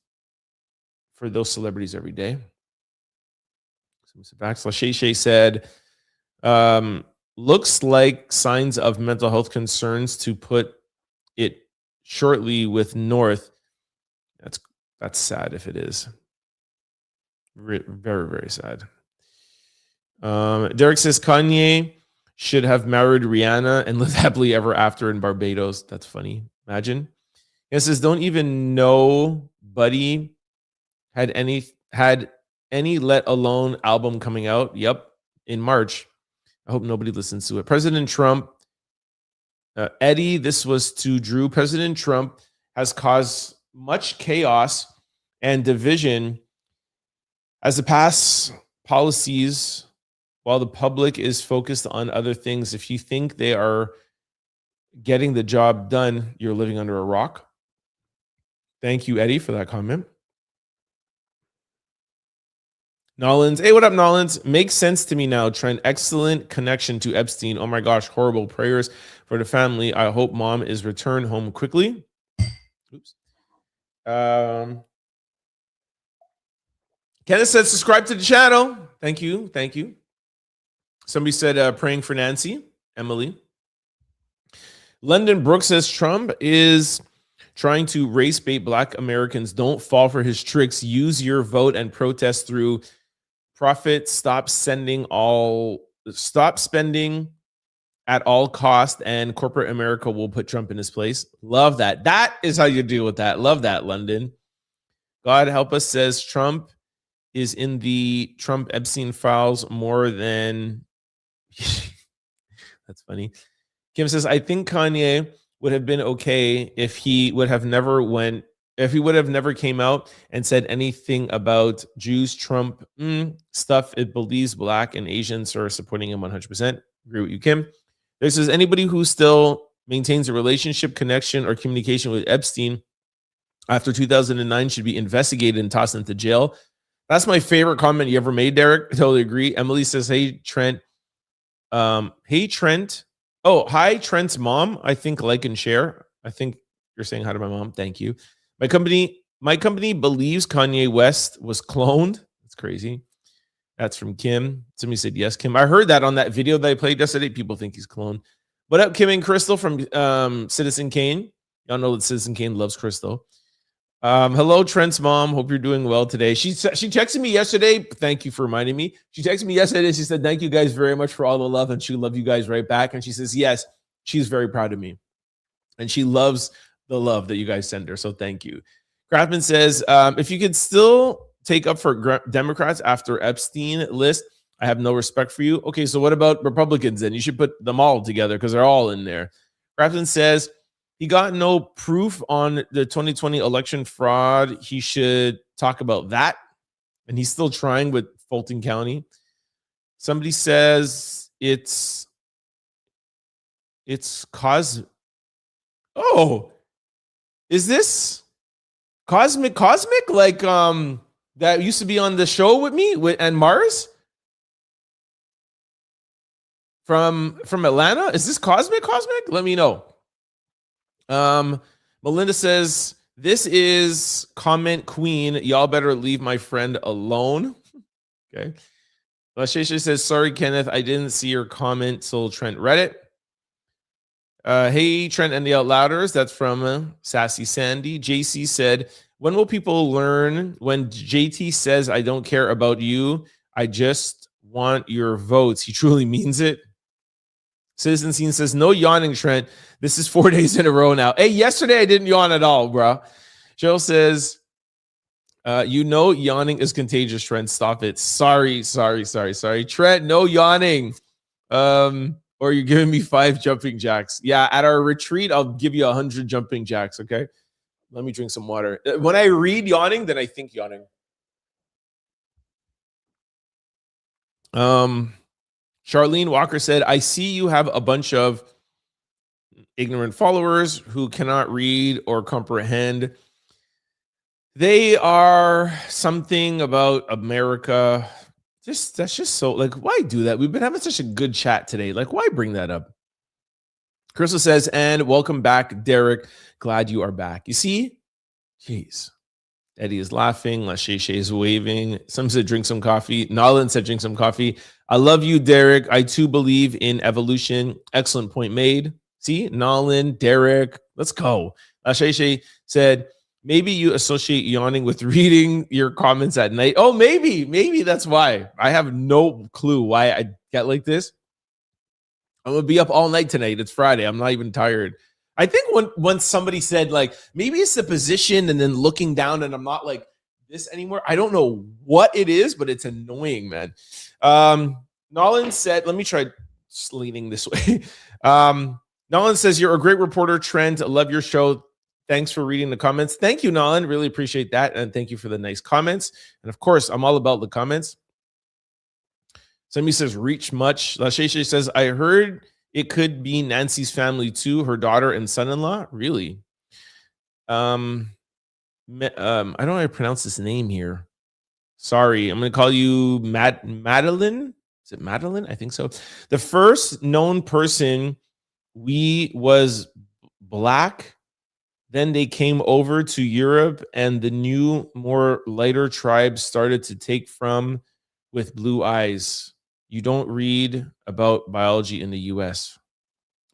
for those celebrities every day. Shay said, looks like signs of mental health concerns, to put it shortly, with North. That's sad if it is. Very, very sad. Derek says Kanye should have married Rihanna and lived happily ever after in Barbados. That's funny. Imagine. He says, don't even know Buddy had any let alone album coming out. Yep, in March. I hope nobody listens to it. President Trump, Eddie, this was to Drew. President Trump has caused much chaos and division as the past policies, while the public is focused on other things. If you think they are getting the job done, you're living under a rock. Thank you, Eddie, for that comment. Nolans, hey, what up, Nolans? Makes sense to me now, Trent. Excellent connection to Epstein. Oh my gosh, horrible. Prayers for the family. I hope mom is returned home quickly. Oops. Kenneth said, subscribe to the channel. Thank you. Thank you. Somebody said, praying for Nancy. Emily. London Brooks says, Trump is trying to race bait Black Americans. Don't fall for his tricks. Use your vote and protest through profit. Stop spending at all cost, and corporate America will put Trump in his place. Love that. That is how you deal with that. Love that, London. God help us says Trump is in the Trump Epstein files more than that's funny. Kim says, I think Kanye would have been okay if he would have never came out and said anything about Jews. Trump stuff. It believes Black and Asians are supporting him 100%. Agree with you, Kim. There says anybody who still maintains a relationship, connection, or communication with Epstein after 2009 should be investigated and tossed into jail. That's my favorite comment you ever made, Derek. I totally agree. Emily says, hey, Trent. Hey, Trent. Oh, hi, Trent's mom. I think like and share. I think you're saying hi to my mom. Thank you. My company believes Kanye West was cloned. That's crazy. That's from Kim. Somebody said yes, Kim. I heard that on that video that I played yesterday. People think he's cloned. What up, Kim and Crystal from Citizen Kane? Y'all know that Citizen Kane loves Crystal. Hello, Trent's mom. Hope you're doing well today. She texted me yesterday. Thank you for reminding me. She texted me yesterday. She said, thank you guys very much for all the love. And she love you guys right back. And she says, yes, she's very proud of me. And she loves the love that you guys send her. So thank you. Craftman says, if you could still take up for Democrats after Epstein list, I have no respect for you. Okay, so what about Republicans then? You should put them all together because they're all in there. Craftman says, he got no proof on the 2020 election fraud. He should talk about that. And he's still trying with Fulton County. Somebody says it's oh, is this Cosmic? Like that used to be on the show with me and Mars from Atlanta. Is this Cosmic? Let me know. Melinda says This is comment queen. Y'all better leave my friend alone. Okay. Lashesha says, sorry, Kenneth. I didn't see your comment till Trent read it. Hey, Trent and the Outlouders. That's from Sassy Sandy. JC said, when will people learn when JT says, I don't care about you, I just want your votes? He truly means it. Citizen Scene says, no yawning, Trent. This is 4 days in a row now. Hey, yesterday I didn't yawn at all, bro. Joe says, you know yawning is contagious, Trent. Stop it. Sorry. Trent, no yawning. Or you're giving me 5 jumping jacks. Yeah, at our retreat, I'll give you 100 jumping jacks, okay? Let me drink some water. When I read yawning, then I think yawning. Charlene Walker said, I see you have a bunch of ignorant followers who cannot read or comprehend. They are something about America. That's just so, like, why do that? We've been having such a good chat today. Like, why bring that up? Crystal says, and welcome back, Derek. Glad you are back. You see? Jeez. Eddie is laughing. Lasheshe is waving. Some said drink some coffee. Nolan said drink some coffee. I love you, Derek. I too believe in evolution. Excellent point made. See? Nolan, Derek. Let's go. Lasheshe said, maybe you associate yawning with reading your comments at night. Oh, maybe that's why. I have no clue why I get like this. I'm gonna be up all night tonight. It's Friday. I'm not even tired. I think when somebody said, like, maybe it's the position and then looking down and I'm not like this anymore. I don't know what it is, but it's annoying, man. Nolan said, let me try leaning this way. Nolan says, you're a great reporter, Trent. I love your show. Thanks for reading the comments. Thank you, Nolan. Really appreciate that. And thank you for the nice comments. And of course, I'm all about the comments. Somebody says, reach much. Lasheshe says, I heard it could be Nancy's family too, her daughter and son-in-law. Really? I don't know how to pronounce this name here. Sorry. I'm going to call you Madeline. Is it Madeline? I think so. The first known person was black. Then they came over to Europe and the new, more lighter tribes started to take from with blue eyes. You don't read about biology in the US.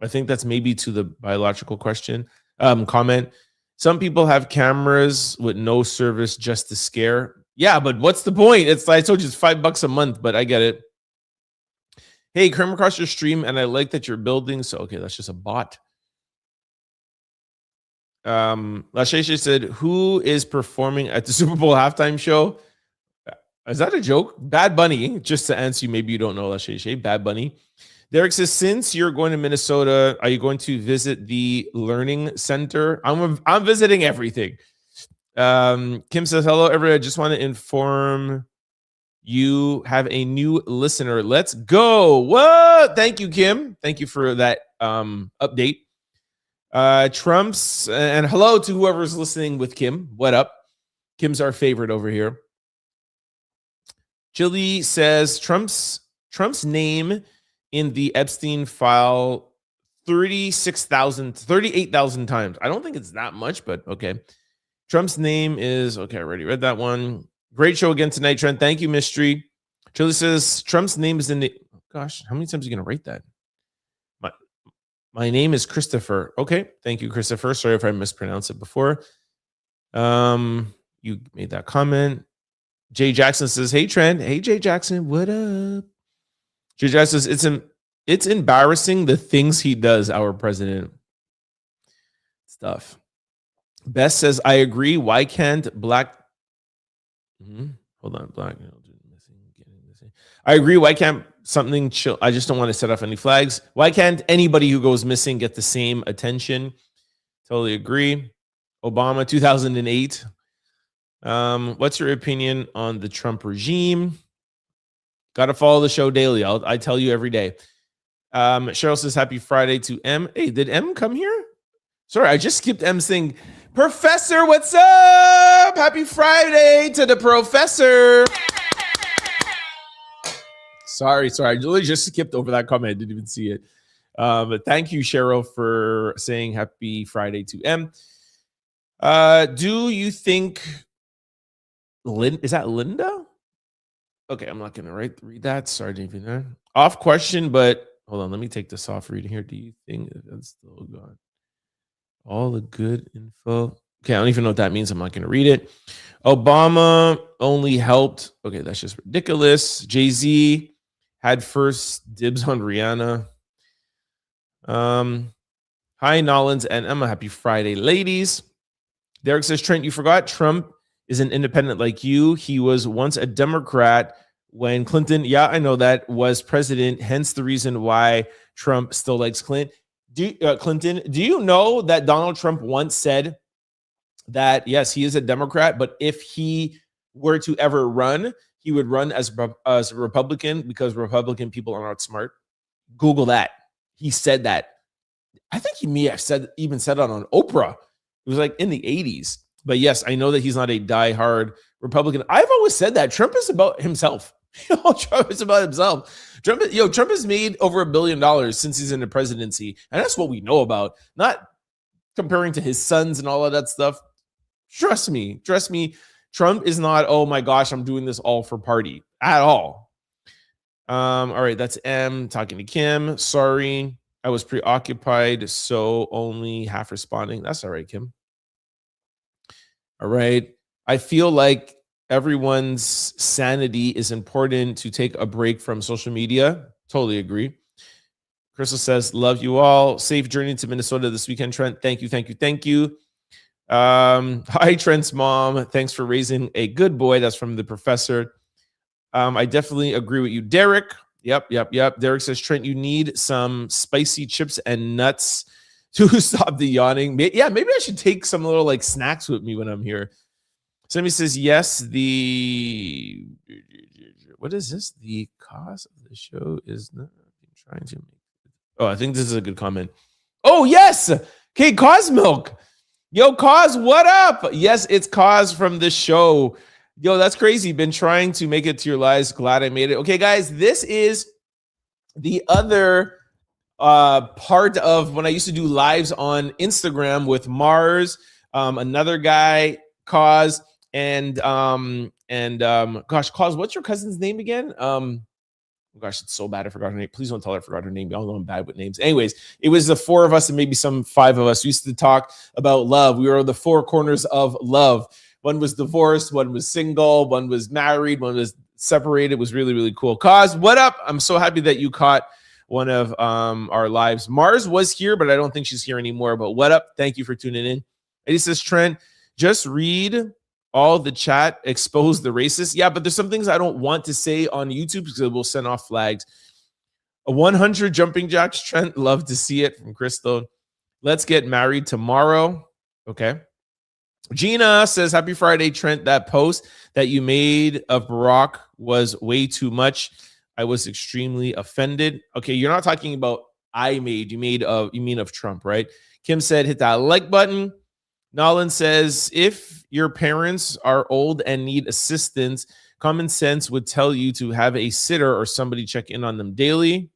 I think that's maybe to the biological question. Comment. Some people have cameras with no service just to scare. Yeah, but what's the point? It's like I told you, it's $5 a month, but I get it. Hey, come across your stream and I like that you're building. So, okay, that's just a bot. Lasheshe said, who is performing at the Super Bowl halftime show? Is that a joke? Bad Bunny. Just to answer you, maybe you don't know Lasheshe. Bad Bunny. Derek says, since you're going to Minnesota, are you going to visit the Learning Center? I'm visiting everything. Kim says, hello, everybody. I just want to inform you have a new listener. Let's go. What? Thank you, Kim. Thank you for that update. Trump's, and hello to whoever's listening with Kim. What up? Kim's our favorite over here. Chili says Trump's name in the Epstein file 38,000 times. I don't think it's that much, but okay. Trump's name is, okay, I already read that one. Great show again tonight, Trent. Thank you, Mystery. Chili says Trump's name is in the, oh gosh, how many times are you going to write that? My name is Christopher. Okay, thank you, Christopher. Sorry if I mispronounced it before. You made that comment. Jay Jackson says, hey, Trent. Hey, Jay Jackson, what up? Jay Jackson says, it's embarrassing the things he does, our president. Stuff. Bess says, I agree. Why can't black... Hold on. Black... I agree. Why can't something chill? I just don't want to set off any flags. Why can't anybody who goes missing get the same attention? Totally agree. Obama, 2008. What's your opinion on the Trump regime? Got to follow the show daily. I tell you every day. Cheryl says, happy Friday to M. Hey, did M come here? Sorry, I just skipped M's thing. Professor, what's up? Happy Friday to the professor. Sorry. I literally just skipped over that comment. I didn't even see it. But thank you, Cheryl, for saying happy Friday to M. Do you think is that Linda? Okay, I'm not gonna read that. Sorry, didn't even know. Off question, but hold on. Let me take this off reading here. Do you think that's still gone? All the good info. Okay, I don't even know what that means. I'm not gonna read it. Obama only helped. Okay, that's just ridiculous. Jay-Z had first dibs on Rihanna. Hi, Nolans and Emma. Happy Friday, ladies. Derek says, Trent, you forgot Trump is an independent like you. He was once a Democrat when Clinton, yeah, I know that, was president. Hence the reason why Trump still likes Clinton. Do you know that Donald Trump once said that, yes, he is a Democrat, but if he were to ever run, he would run as a Republican because Republican people are not smart? Google that. He said that. I think he may have even said it on Oprah. It was like in the 80s. But yes, I know that he's not a diehard Republican. I've always said that Trump is about himself. Trump is about himself. Trump has made over $1 billion since he's in the presidency. And that's what we know about. Not comparing to his sons and all of that stuff. Trust me. Trump is not, oh my gosh, I'm doing this all for party at all. All right, that's M talking to Kim. Sorry, I was preoccupied, so only half responding. That's all right, Kim. All right. I feel like everyone's sanity is important to take a break from social media. Totally agree. Crystal says, love you all. Safe journey to Minnesota this weekend, Trent. Thank you. Hi, Trent's mom. Thanks for raising a good boy. That's from the professor. I definitely agree with you, Derek. Yep. Derek says, Trent, you need some spicy chips and nuts to stop the yawning. Yeah, maybe I should take some little like snacks with me when I'm here. Somebody says, yes, what is this? The cause of the show is not trying to make. Oh, I think this is a good comment. Oh, yes. Okay, Cause Milk. Yo, Cause, what up? Yes, it's Cause from the show. Yo, that's crazy. Been trying to make it to your lives. Glad I made it. Okay, guys, this is the other part of when I used to do lives on Instagram with Mars, another guy, Cause, and gosh, Cause, what's your cousin's name again? Gosh, it's so bad I forgot her name. Please don't tell her I forgot her name. Y'all know I'm bad with names. Anyways, it was the four of us and maybe some five of us. We used to talk about love. We were the four corners of love. One was divorced, one was single, one was married, one was separated. It was really, really cool. Cause, what up? I'm so happy that you caught one of our lives. Mars was here, but I don't think she's here anymore. But what up? Thank you for tuning in. It says, Trent, just read all the chat, expose the racist. Yeah, but there's some things I don't want to say on YouTube because it will send off flags. A 100 jumping jacks, Trent. Love to see it from Crystal. Let's get married tomorrow. Okay. Gina says, happy Friday, Trent. That post that you made of Barack was way too much. I was extremely offended. Okay, you're not talking about you mean of Trump, right? Kim said, hit that like button. Nolan says, if your parents are old and need assistance, common sense would tell you to have a sitter or somebody check in on them daily.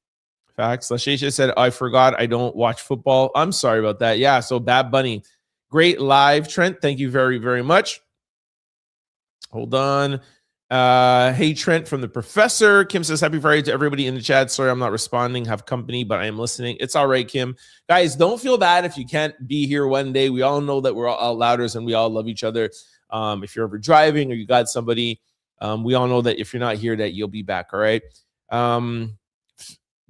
Facts. Lashesha said, I forgot I don't watch football. I'm sorry about that. Yeah, so Bad Bunny. Great live, Trent. Thank you very, very much. Hold on. Hey, Trent from the professor. Kim says, happy Friday to everybody in the chat. Sorry, I'm not responding. Have company, but I am listening. It's all right, Kim. Guys, don't feel bad if you can't be here one day. We all know that we're all outlouders and we all love each other. If you're ever driving or you got somebody, we all know that if you're not here, that you'll be back. All right.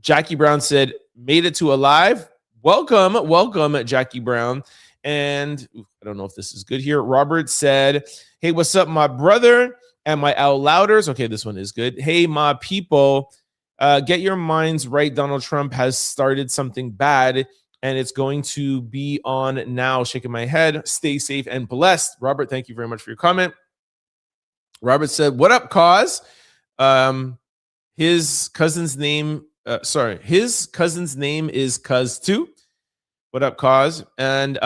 Jackie Brown said, made it to a live. Welcome, Jackie Brown. And I don't know if this is good here. Robert said, hey, what's up, my brother and my out louders? Okay, this one is good. Hey, my people, get your minds right. Donald Trump has started something bad, and it's going to be on now. Shaking my head. Stay safe and blessed. Robert, thank you very much for your comment. Robert said, what up, Cause? His cousin's name is Cuz too. What up, Cause? And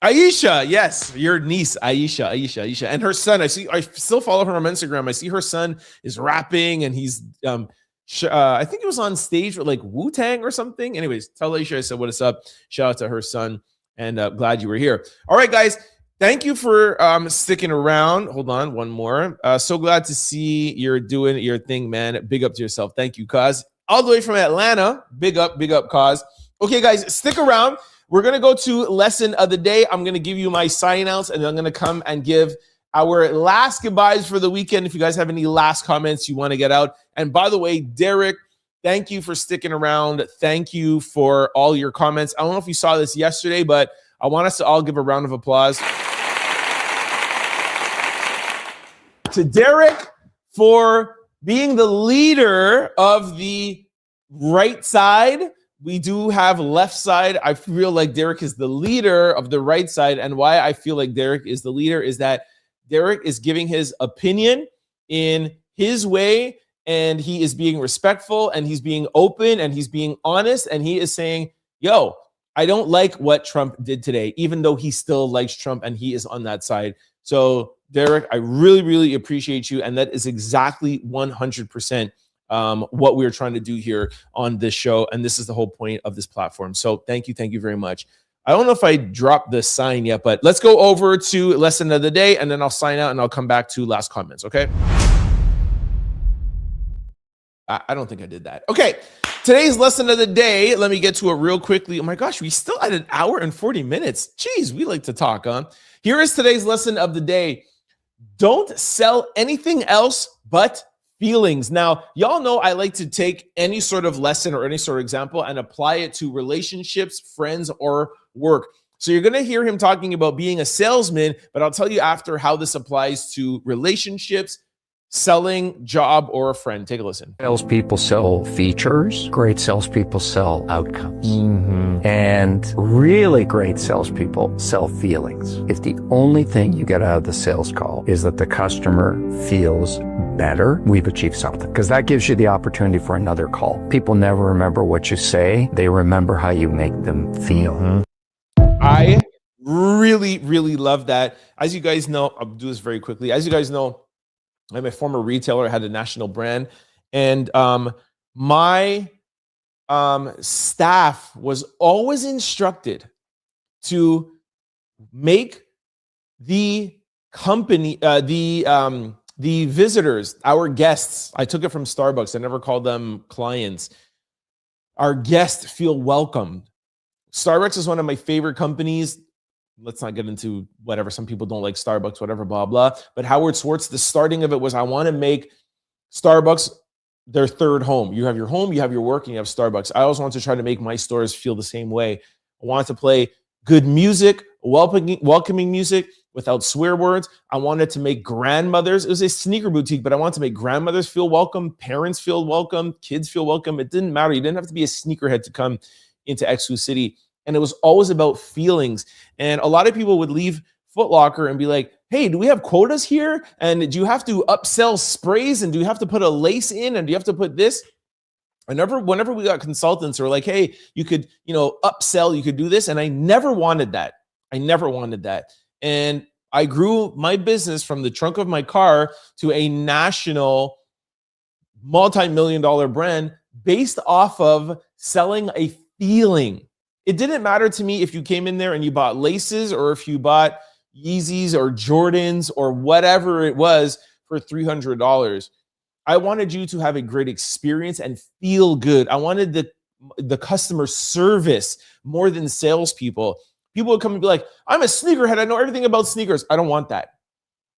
Aisha, yes, your niece, Aisha, and her son. I still follow her on Instagram. I see her son is rapping, and he's I think he was on stage with like Wu-Tang or something. Anyways, tell Aisha I said what is up. Shout out to her son, and glad you were here. All right, guys, Thank you for sticking around. Hold on, one more. So glad to see you're doing your thing, man. Big up to yourself. Thank you, Cause. All the way from Atlanta. Big up, Cause. Okay, guys, stick around. We're going to go to lesson of the day. I'm going to give you my sign outs, and I'm going to come and give our last goodbyes for the weekend. If you guys have any last comments you want to get out. And by the way, Derek, thank you for sticking around. Thank you for all your comments. I don't know if you saw this yesterday, but I want us to all give a round of applause to Derek for being the leader of the right side. We do have left side. I feel like Derek is the leader of the right side. And why I feel like Derek is the leader is that Derek is giving his opinion in his way, and he is being respectful, and he's being open, and he's being honest, and he is saying, yo, I don't like what Trump did today, even though he still likes Trump and he is on that side. So Derek, I really, really appreciate you. And that is exactly 100% what we're trying to do here on this show. And this is the whole point of this platform. So thank you. Thank you very much. I don't know if I dropped the sign yet, but let's go over to lesson of the day, and then I'll sign out and I'll come back to last comments. Okay. I don't think I did that. Okay. Today's lesson of the day. Let me get to it real quickly. Oh my gosh, we still had an hour and 40 minutes. Jeez, we like to talk, huh? Here is today's lesson of the day. Don't sell anything else but feelings. Now, y'all know I like to take any sort of lesson or any sort of example and apply it to relationships, friends, or work. So you're going to hear him talking about being a salesman, but I'll tell you after how this applies to relationships, selling, job, or a friend. Take a listen. Salespeople sell features. Great salespeople sell outcomes. And really great salespeople sell feelings. If the only thing you get out of the sales call is that the customer feels better, we've achieved something. Because that gives you the opportunity for another call. People never remember what you say. They remember how you make them feel. I really, really love that. As you guys know, I'll do this very quickly. As you guys know, I'm a former retailer. I had a national brand, and my staff was always instructed to make the company, the visitors, our guests. I took it from Starbucks. I never called them clients. Our guests feel welcomed. Starbucks is one of my favorite companies. Let's not get into whatever. Some people don't like Starbucks, whatever, blah, blah. But Howard Schwartz, the starting of it was, I want to make Starbucks their third home. You have your home, you have your work, and you have Starbucks. I always want to try to make my stores feel the same way. I wanted to play good music, welcoming music without swear words. I wanted to make grandmothers. It was a sneaker boutique, but I wanted to make grandmothers feel welcome, parents feel welcome, kids feel welcome. It didn't matter. You didn't have to be a sneakerhead to come into Expo City. And it was always about feelings. And a lot of people would leave Foot Locker and be like, hey, do we have quotas here? And do you have to upsell sprays? And do you have to put a lace in? And do you have to put this? Whenever we got consultants who were like, hey, you could, upsell, you could do this. And I never wanted that. And I grew my business from the trunk of my car to a national multi-million-dollar brand based off of selling a feeling. It didn't matter to me if you came in there and you bought laces, or if you bought Yeezys or Jordans or whatever it was for $300. I wanted you to have a great experience and feel good. I wanted the customer service more than salespeople. People would come and be like, I'm a sneakerhead. I know everything about sneakers. I don't want that.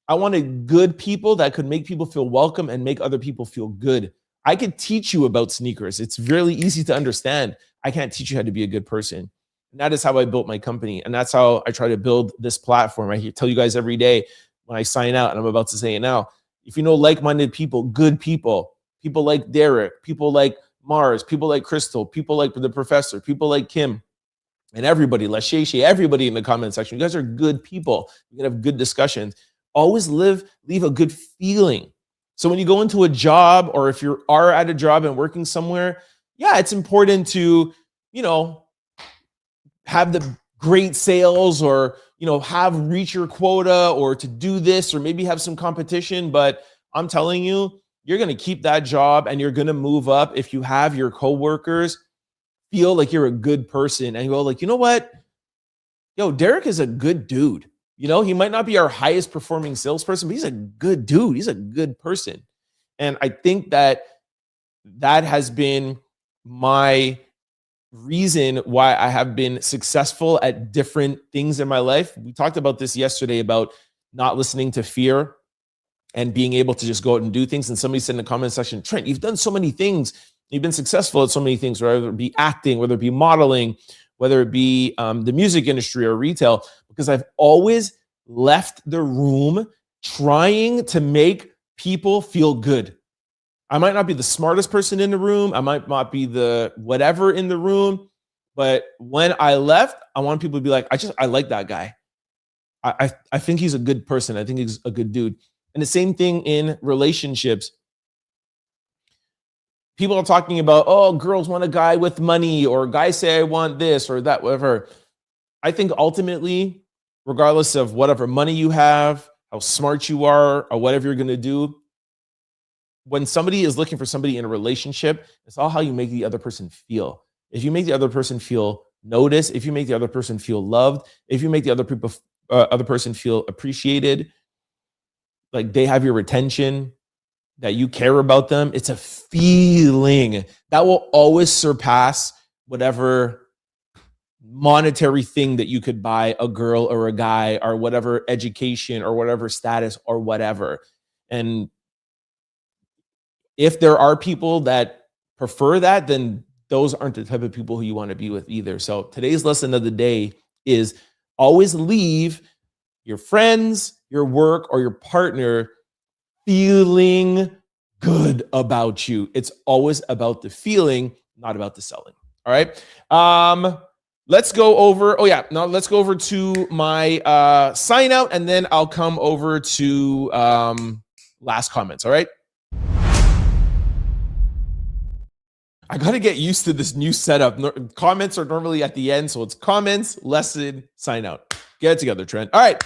I wanted good people that could make people feel welcome and make other people feel good. I could teach you about sneakers. It's really easy to understand. I can't teach you how to be a good person. And that is how I built my company. And that's how I try to build this platform. I tell you guys every day when I sign out, and I'm about to say it now, if you know like-minded people, good people, people like Derek, people like Mars, people like Crystal, people like the professor, people like Kim, and everybody, Lashay, everybody in the comment section, you guys are good people. You can have good discussions. Always leave a good feeling. So when you go into a job, or if you are at a job and working somewhere, yeah, it's important to, have the great sales, or, have reach your quota, or to do this, or maybe have some competition. But I'm telling you, you're going to keep that job and you're going to move up if you have your coworkers feel like you're a good person and go like, you know what? Yo, Derek is a good dude. You know, he might not be our highest performing salesperson, but he's a good dude. He's a good person. And I think that has been my reason why I have been successful at different things in my life. We talked about this yesterday about not listening to fear and being able to just go out and do things. And somebody said in the comment section, Trent, you've done so many things. You've been successful at so many things, whether it be acting, whether it be modeling, whether it be the music industry or retail, because I've always left the room trying to make people feel good. I might not be the smartest person in the room. I might not be the whatever in the room. But when I left, I want people to be like, I like that guy. I think he's a good person. I think he's a good dude. And the same thing in relationships. People are talking about, oh, girls want a guy with money, or guys say I want this or that, whatever. I think ultimately, regardless of whatever money you have, how smart you are, or whatever you're going to do, when somebody is looking for somebody in a relationship, it's all how you make the other person feel. If you make the other person feel noticed, if you make the other person feel loved, if you make the other person feel appreciated, like they have your attention, that you care about them, it's a feeling that will always surpass whatever monetary thing that you could buy a girl or a guy, or whatever education or whatever status or whatever. And if there are people that prefer that, then those aren't the type of people who you want to be with either. So today's lesson of the day is always leave your friends, your work, or your partner feeling good about you. It's always about the feeling, not about the selling. All right. Let's go over. Let's go over to my sign out, and then I'll come over to last comments. All right. I got to get used to this new setup. Comments are normally at the end, so it's comments, lesson, sign out. Get it together, Trent. All right.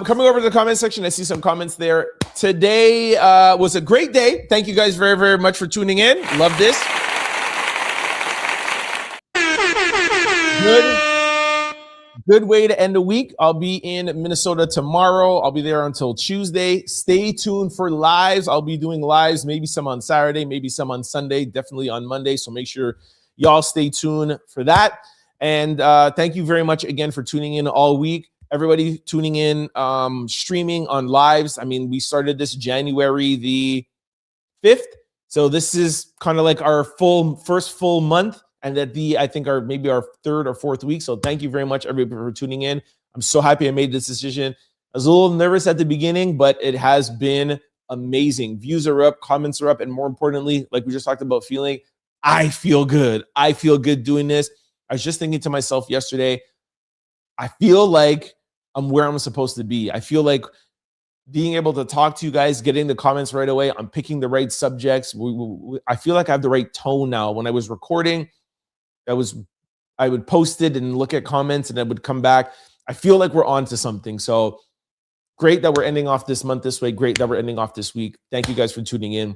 Coming over to the comment section, I see some comments there. Today was a great day. Thank you guys very, very much for tuning in. Love this. Good way to end the week. I'll be in Minnesota tomorrow. I'll be there until Tuesday. Stay tuned for lives. I'll be doing lives, maybe some on Saturday, maybe some on Sunday, definitely on Monday. So make sure y'all stay tuned for that. And thank you very much again for tuning in all week. Everybody tuning in, streaming on lives. I mean, we started this January the 5th. So this is kind of like our first full month. And that I think maybe our third or fourth week. So thank you very much, everybody, for tuning in. I'm so happy I made this decision. I was a little nervous at the beginning, but it has been amazing. Views are up, comments are up, and more importantly, like we just talked about feeling, I feel good. I feel good doing this. I was just thinking to myself yesterday, I feel like I'm where I'm supposed to be. I feel like being able to talk to you guys, getting the comments right away, I'm picking the right subjects. I feel like I have the right tone now. When I was recording, I would post it and look at comments, and I would come back. I feel like we're on to something. So great that we're ending off this month this way. Great that we're ending off this week. Thank you guys for tuning in.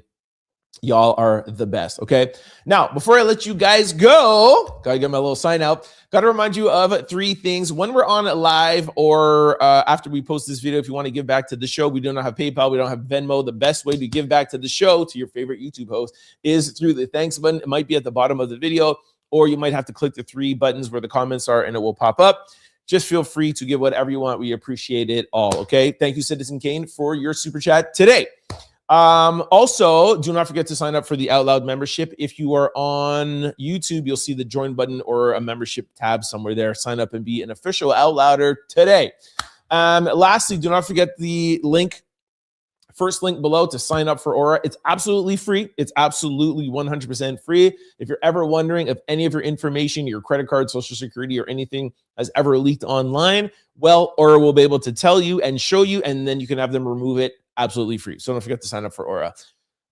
Y'all are the best. Okay. Now, before I let you guys go, gotta get my little sign out. Gotta remind you of 3 things. When we're on live or after we post this video, if you want to give back to the show, we do not have PayPal. We don't have Venmo. The best way to give back to the show, to your favorite YouTube host, is through the thanks button. It might be at the bottom of the video, or you might have to click the 3 buttons where the comments are and it will pop up. Just feel free to give whatever you want. We appreciate it all. Okay. Thank you, Citizen Kayne, for your super chat today. Also, do not forget to sign up for the Out Loud membership. If you are on YouTube, you'll see the join button or a membership tab somewhere there. Sign up and be an official Out Louder today. Lastly, do not forget the first link below to sign up for Aura. It's absolutely free. It's absolutely 100% free. If you're ever wondering if any of your information, your credit card, social security, or anything has ever leaked online, well, Aura will be able to tell you and show you, and then you can have them remove it absolutely free. So don't forget to sign up for Aura.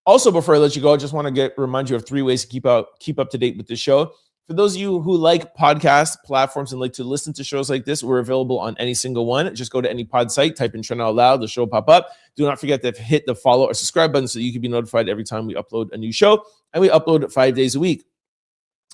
Also, before I let you go, I just want to remind you of 3 ways to keep up to date with the show. For those of you who like podcast platforms and like to listen to shows like this, we're available on any single one. Just go to any pod site, type in Trent Out Loud, the show will pop up. Do not forget to hit the follow or subscribe button so you can be notified every time we upload a new show. And we upload 5 days a week.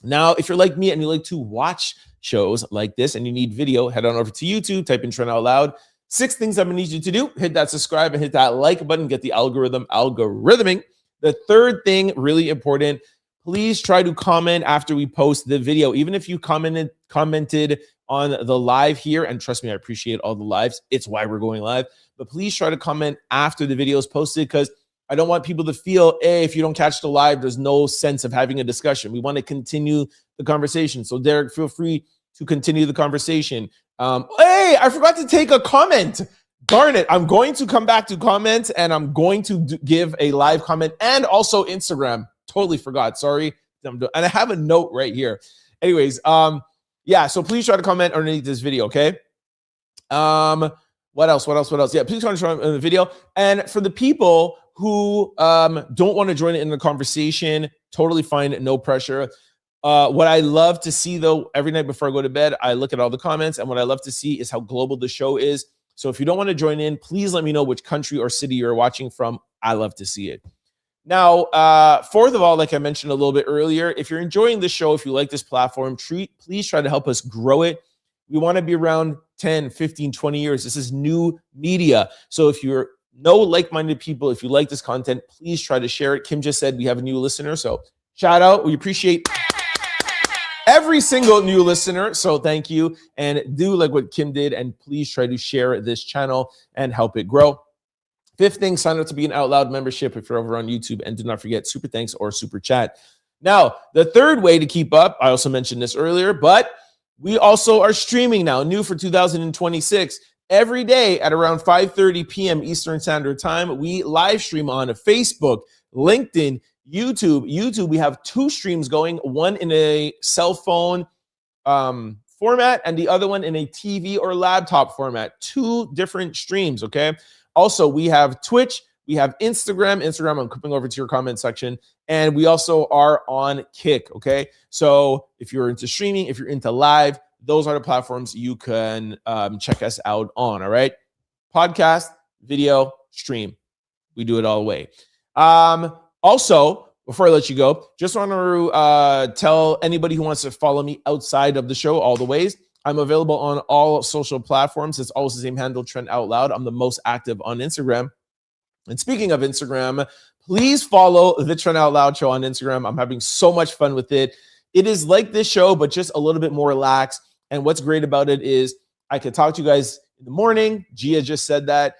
Now, if you're like me and you like to watch shows like this and you need video, head on over to YouTube, type in Trent Out Loud. 6 things I'm gonna need you to do: hit that subscribe and hit that like button, get the algorithming. The third thing, really important, please try to comment after we post the video. Even if you commented on the live here, and trust me, I appreciate all the lives. It's why we're going live. But please try to comment after the video is posted, because I don't want people to feel, hey, if you don't catch the live, there's no sense of having a discussion. We want to continue the conversation. So Derek, feel free to continue the conversation. Hey, I forgot to take a comment. Darn it. I'm going to come back to comments, and I'm going to give a live comment and also Instagram. Totally forgot. Sorry. And I have a note right here. Anyways, yeah, so please try to comment underneath this video, okay? What else? Yeah, please try to join in the video. And for the people who don't want to join in the conversation, totally fine, no pressure. What I love to see, though, every night before I go to bed, I look at all the comments, and what I love to see is how global the show is. So if you don't want to join in, please let me know which country or city you're watching from. I love to see it. Now, fourth of all, like I mentioned a little bit earlier, if you're enjoying the show, if you like this platform, please try to help us grow it. We want to be around 10, 15, 20 years. This is new media. So if you're like-minded people, if you like this content, please try to share it. Kim just said we have a new listener, so shout out. We appreciate every single new listener, so thank you. And do like what Kim did, and please try to share this channel and help it grow. Fifth thing, sign up to be an Out Loud membership if you're over on YouTube, and do not forget super thanks or super chat. Now, the third way to keep up, I also mentioned this earlier, but we also are streaming now, new for 2026. Every day at around 5:30 p.m. Eastern Standard Time, we live stream on Facebook, LinkedIn, YouTube. We have 2 streams going, one in a cell phone format and the other one in a TV or laptop format. 2 different streams, okay? Also, we have Twitch, we have Instagram. I'm coming over to your comment section. And we also are on Kick, okay? So if you're into streaming, if you're into live, those are the platforms you can check us out on, all right? Podcast, video, stream. We do it all the way. Also, before I let you go, just want to tell anybody who wants to follow me outside of the show all the ways. I'm available on all social platforms. It's always the same handle, Trent Out Loud. I'm the most active on Instagram. And speaking of Instagram, please follow the Trent Out Loud show on Instagram. I'm having so much fun with it. It is like this show, but just a little bit more relaxed. And what's great about it is I can talk to you guys in the morning. Gia just said that.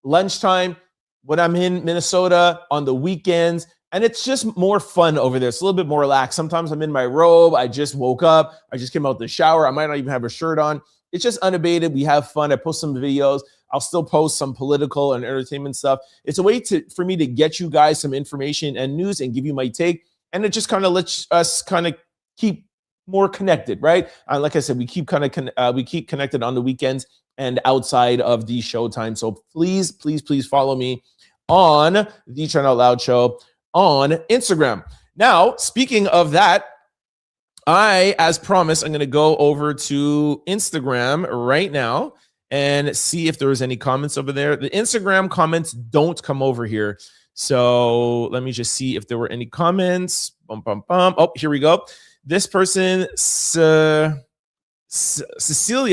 Lunchtime, when I'm in Minnesota, on the weekends. And it's just more fun over there. It's a little bit more relaxed. Sometimes I'm in my robe. I just woke up. I just came out the shower. I might not even have a shirt on. It's just unabated. We have fun. I post some videos. I'll still post some political and entertainment stuff. It's a way for me to get you guys some information and news and give you my take. And it just kind of lets us kind of keep more connected, right? Like I said, we keep connected on the weekends and outside of the showtime. So please, please, please follow me on the Trent Out Loud show on Instagram. Now, speaking of that, as promised, I'm going to go over to Instagram right now and see if there was any comments over there. The Instagram comments don't come over here. So let me just see if there were any comments. Oh, here we go. This person, Cecilia,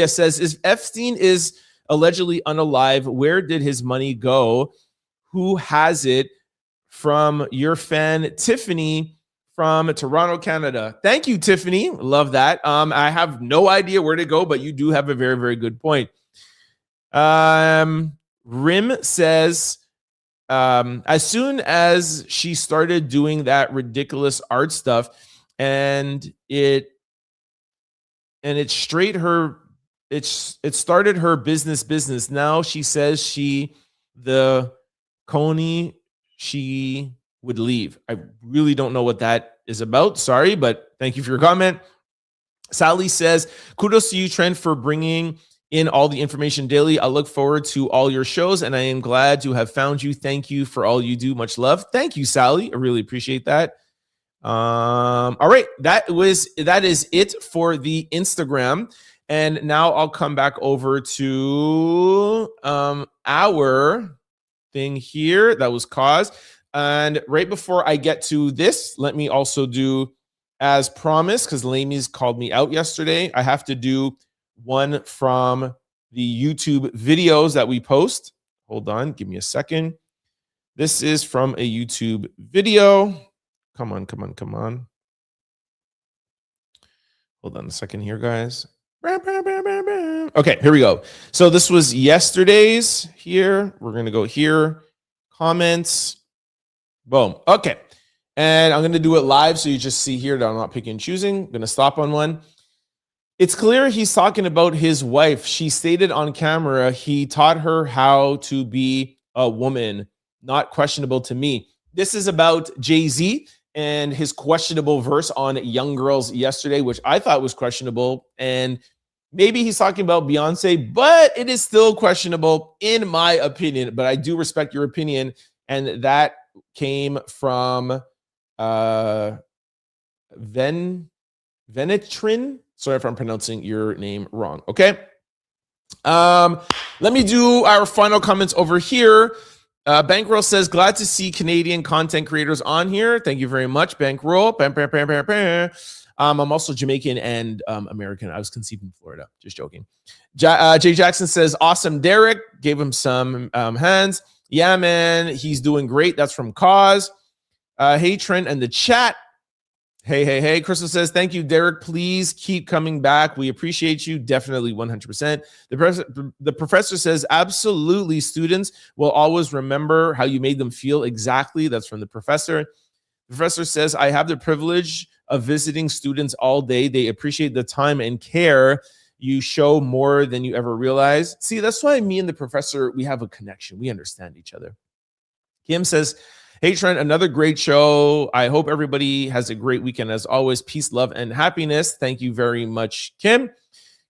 says, if Epstein is allegedly unalive, where did his money go? Who has it? From your fan, Tiffany from Toronto, Canada. Thank you, Tiffany. Love that. I have no idea where to go, but you do have a very, very good point. Rim says, as soon as she started doing that ridiculous art stuff, it started her business. Now she says she would leave. I really don't know what that is about. Sorry, but thank you for your comment. Sally says, kudos to you, Trent, for bringing in all the information daily. I look forward to all your shows, and I am glad to have found you. Thank you for all you do. Much love. Thank you, Sally. I really appreciate that. All right. That is it for the Instagram. And now I'll come back over to our thing here that was caused. And right before I get to this, let me also do as promised, because Lamies called me out yesterday, I have to do one from the YouTube videos that we post. Hold on, give me a second. This is from a YouTube video. Come on. Hold on a second here, guys. Okay, here we go. So this was yesterday's here. We're going to go here. Comments. Boom. Okay. And I'm going to do it live so you just see here that I'm not picking and choosing. I'm going to stop on one. It's clear he's talking about his wife. She stated on camera he taught her how to be a woman. Not questionable to me. This is about Jay-Z and his questionable verse on Young Girls yesterday, which I thought was questionable. And maybe he's talking about Beyonce, but it is still questionable in my opinion. But I do respect your opinion. And that came from Venetrin. Sorry if I'm pronouncing your name wrong. Okay. Let me do our final comments over here. Bankroll says, glad to see Canadian content creators on here. Thank you very much, Bankroll. I'm also Jamaican and American. I was conceived in Florida. Just joking. Jay Jackson says, awesome, Derek. Gave him some hands. Yeah, man. He's doing great. That's from Cause. Hey, Trent and the chat. Hey. Crystal says, thank you, Derek. Please keep coming back. We appreciate you. Definitely 100%. The professor says, absolutely. Students will always remember how you made them feel. Exactly. That's from the professor. The professor says, I have the privilege of visiting students all day. They appreciate the time and care you show more than you ever realize. See, that's why me and the professor, we have a connection. We understand each other. Kim says, hey, Trent, another great show. I hope everybody has a great weekend. As always, peace, love, and happiness. Thank you very much, Kim.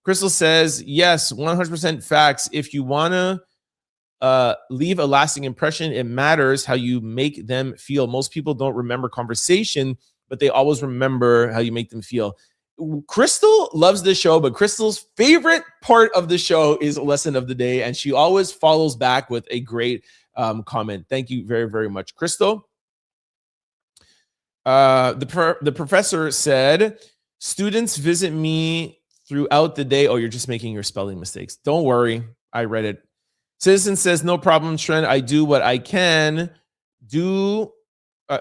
Crystal says, yes, 100% facts. If you want to leave a lasting impression, it matters how you make them feel. Most people don't remember conversation, but they always remember how you make them feel. Crystal loves this show, but Crystal's favorite part of the show is a lesson of the day, and she always follows back with a great comment. Thank you very, very much, Crystal. The professor said, students visit me throughout the day. Oh, you're just making your spelling mistakes. Don't worry. I read it. Citizen says, no problem, Trent. I do what I can do.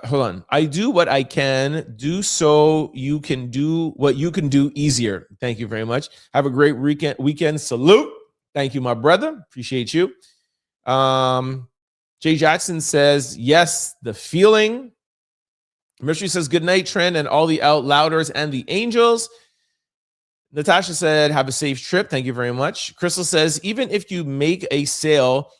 Hold on. I do what I can do so you can do what you can do easier. Thank you very much. Have a great weekend. Salute. Thank you, my brother. Appreciate you. Jay Jackson says, yes, the feeling. Mystery says, good night, Trent, and all the out louders and the angels. Natasha said, have a safe trip. Thank you very much. Crystal says, even if you make a sale,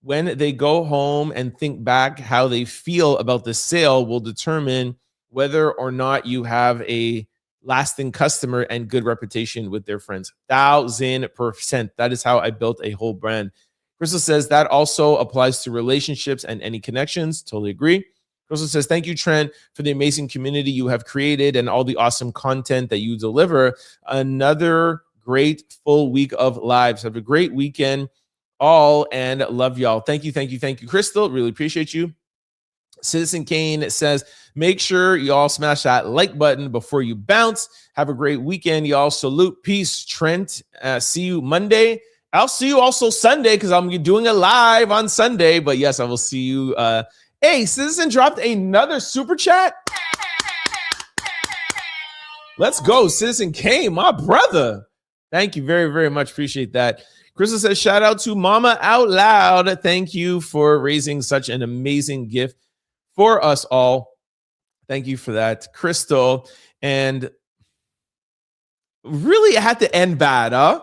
when they go home and think back, how they feel about the sale will determine whether or not you have a lasting customer and good reputation with their friends. 1000%. That is how I built a whole brand. Crystal says that also applies to relationships and any connections. Totally agree. Crystal says, thank you, Trent, for the amazing community you have created and all the awesome content that you deliver. Another great full week of lives. Have a great weekend all and love y'all. Thank you, Crystal. Really appreciate you. Citizen Kane says, make sure y'all smash that like button before you bounce. Have a great weekend, y'all. Salute. Peace, Trent. See you Monday. I'll see you also Sunday because I'm doing a live on Sunday. But yes, I will see you. Hey, Citizen dropped another super chat. Let's go, Citizen K, my brother. Thank you very, very much. Appreciate that. Crystal says, shout out to Mama Out Loud. Thank you for raising such an amazing gift for us all. Thank you for that, Crystal. And really, it had to end bad, huh?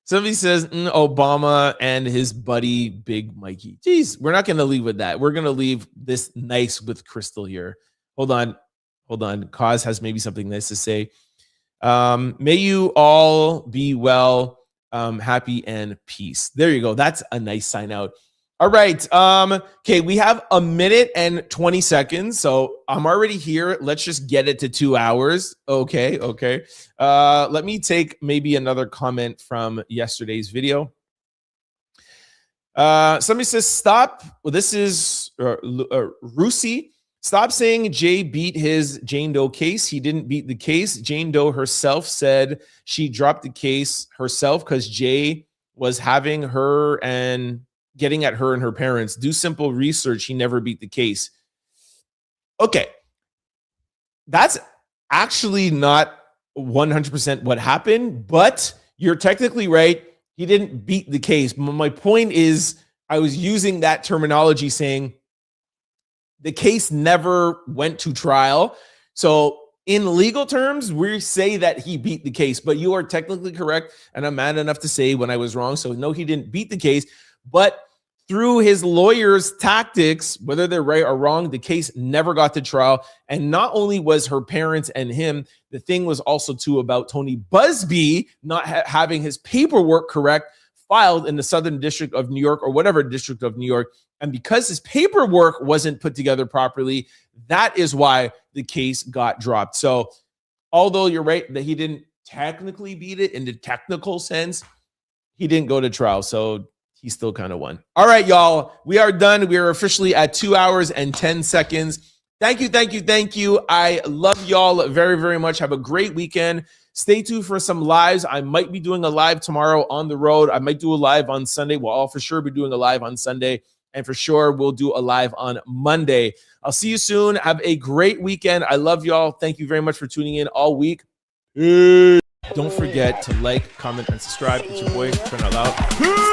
Somebody says, Obama and his buddy, Big Mikey. Jeez, we're not going to leave with that. We're going to leave this nice with Crystal here. Hold on. Cause has maybe something nice to say. May you all be well, happy, and peace. There you go. That's a nice sign out. All right. Okay, we have a minute and 20 seconds. So I'm already here. Let's just get it to 2 hours. Okay. Let me take maybe another comment from yesterday's video. Somebody says, stop. Well, this is Rusi Stop saying Jay beat his Jane Doe case. He didn't beat the case. Jane Doe herself said she dropped the case herself because Jay was having her and getting at her and her parents. Do simple research. He never beat the case. Okay. That's actually not 100% what happened, but you're technically right. He didn't beat the case. My point is, I was using that terminology saying the case never went to trial. So in legal terms, we say that he beat the case, but you are technically correct. And I'm mad enough to say when I was wrong. So no, he didn't beat the case, but through his lawyer's tactics, whether they're right or wrong, the case never got to trial. And not only was her parents and him, the thing was also too about Tony Busby not having his paperwork correct, filed in the Southern District of New York or whatever district of New York. And because his paperwork wasn't put together properly, that is why the case got dropped. So although you're right that he didn't technically beat it in the technical sense, he didn't go to trial. So he still kind of won. All right, y'all, we are done. We are officially at 2 hours and 10 seconds. Thank you, thank you, thank you. I love y'all very, very much. Have a great weekend. Stay tuned for some lives. I might be doing a live tomorrow on the road. I might do a live on Sunday. We'll all for sure be doing a live on Sunday. And for sure, we'll do a live on Monday. I'll see you soon. Have a great weekend. I love y'all. Thank you very much for tuning in all week. Peace. Don't forget to like, comment, and subscribe. It's your boy, Trent Out Loud. Peace.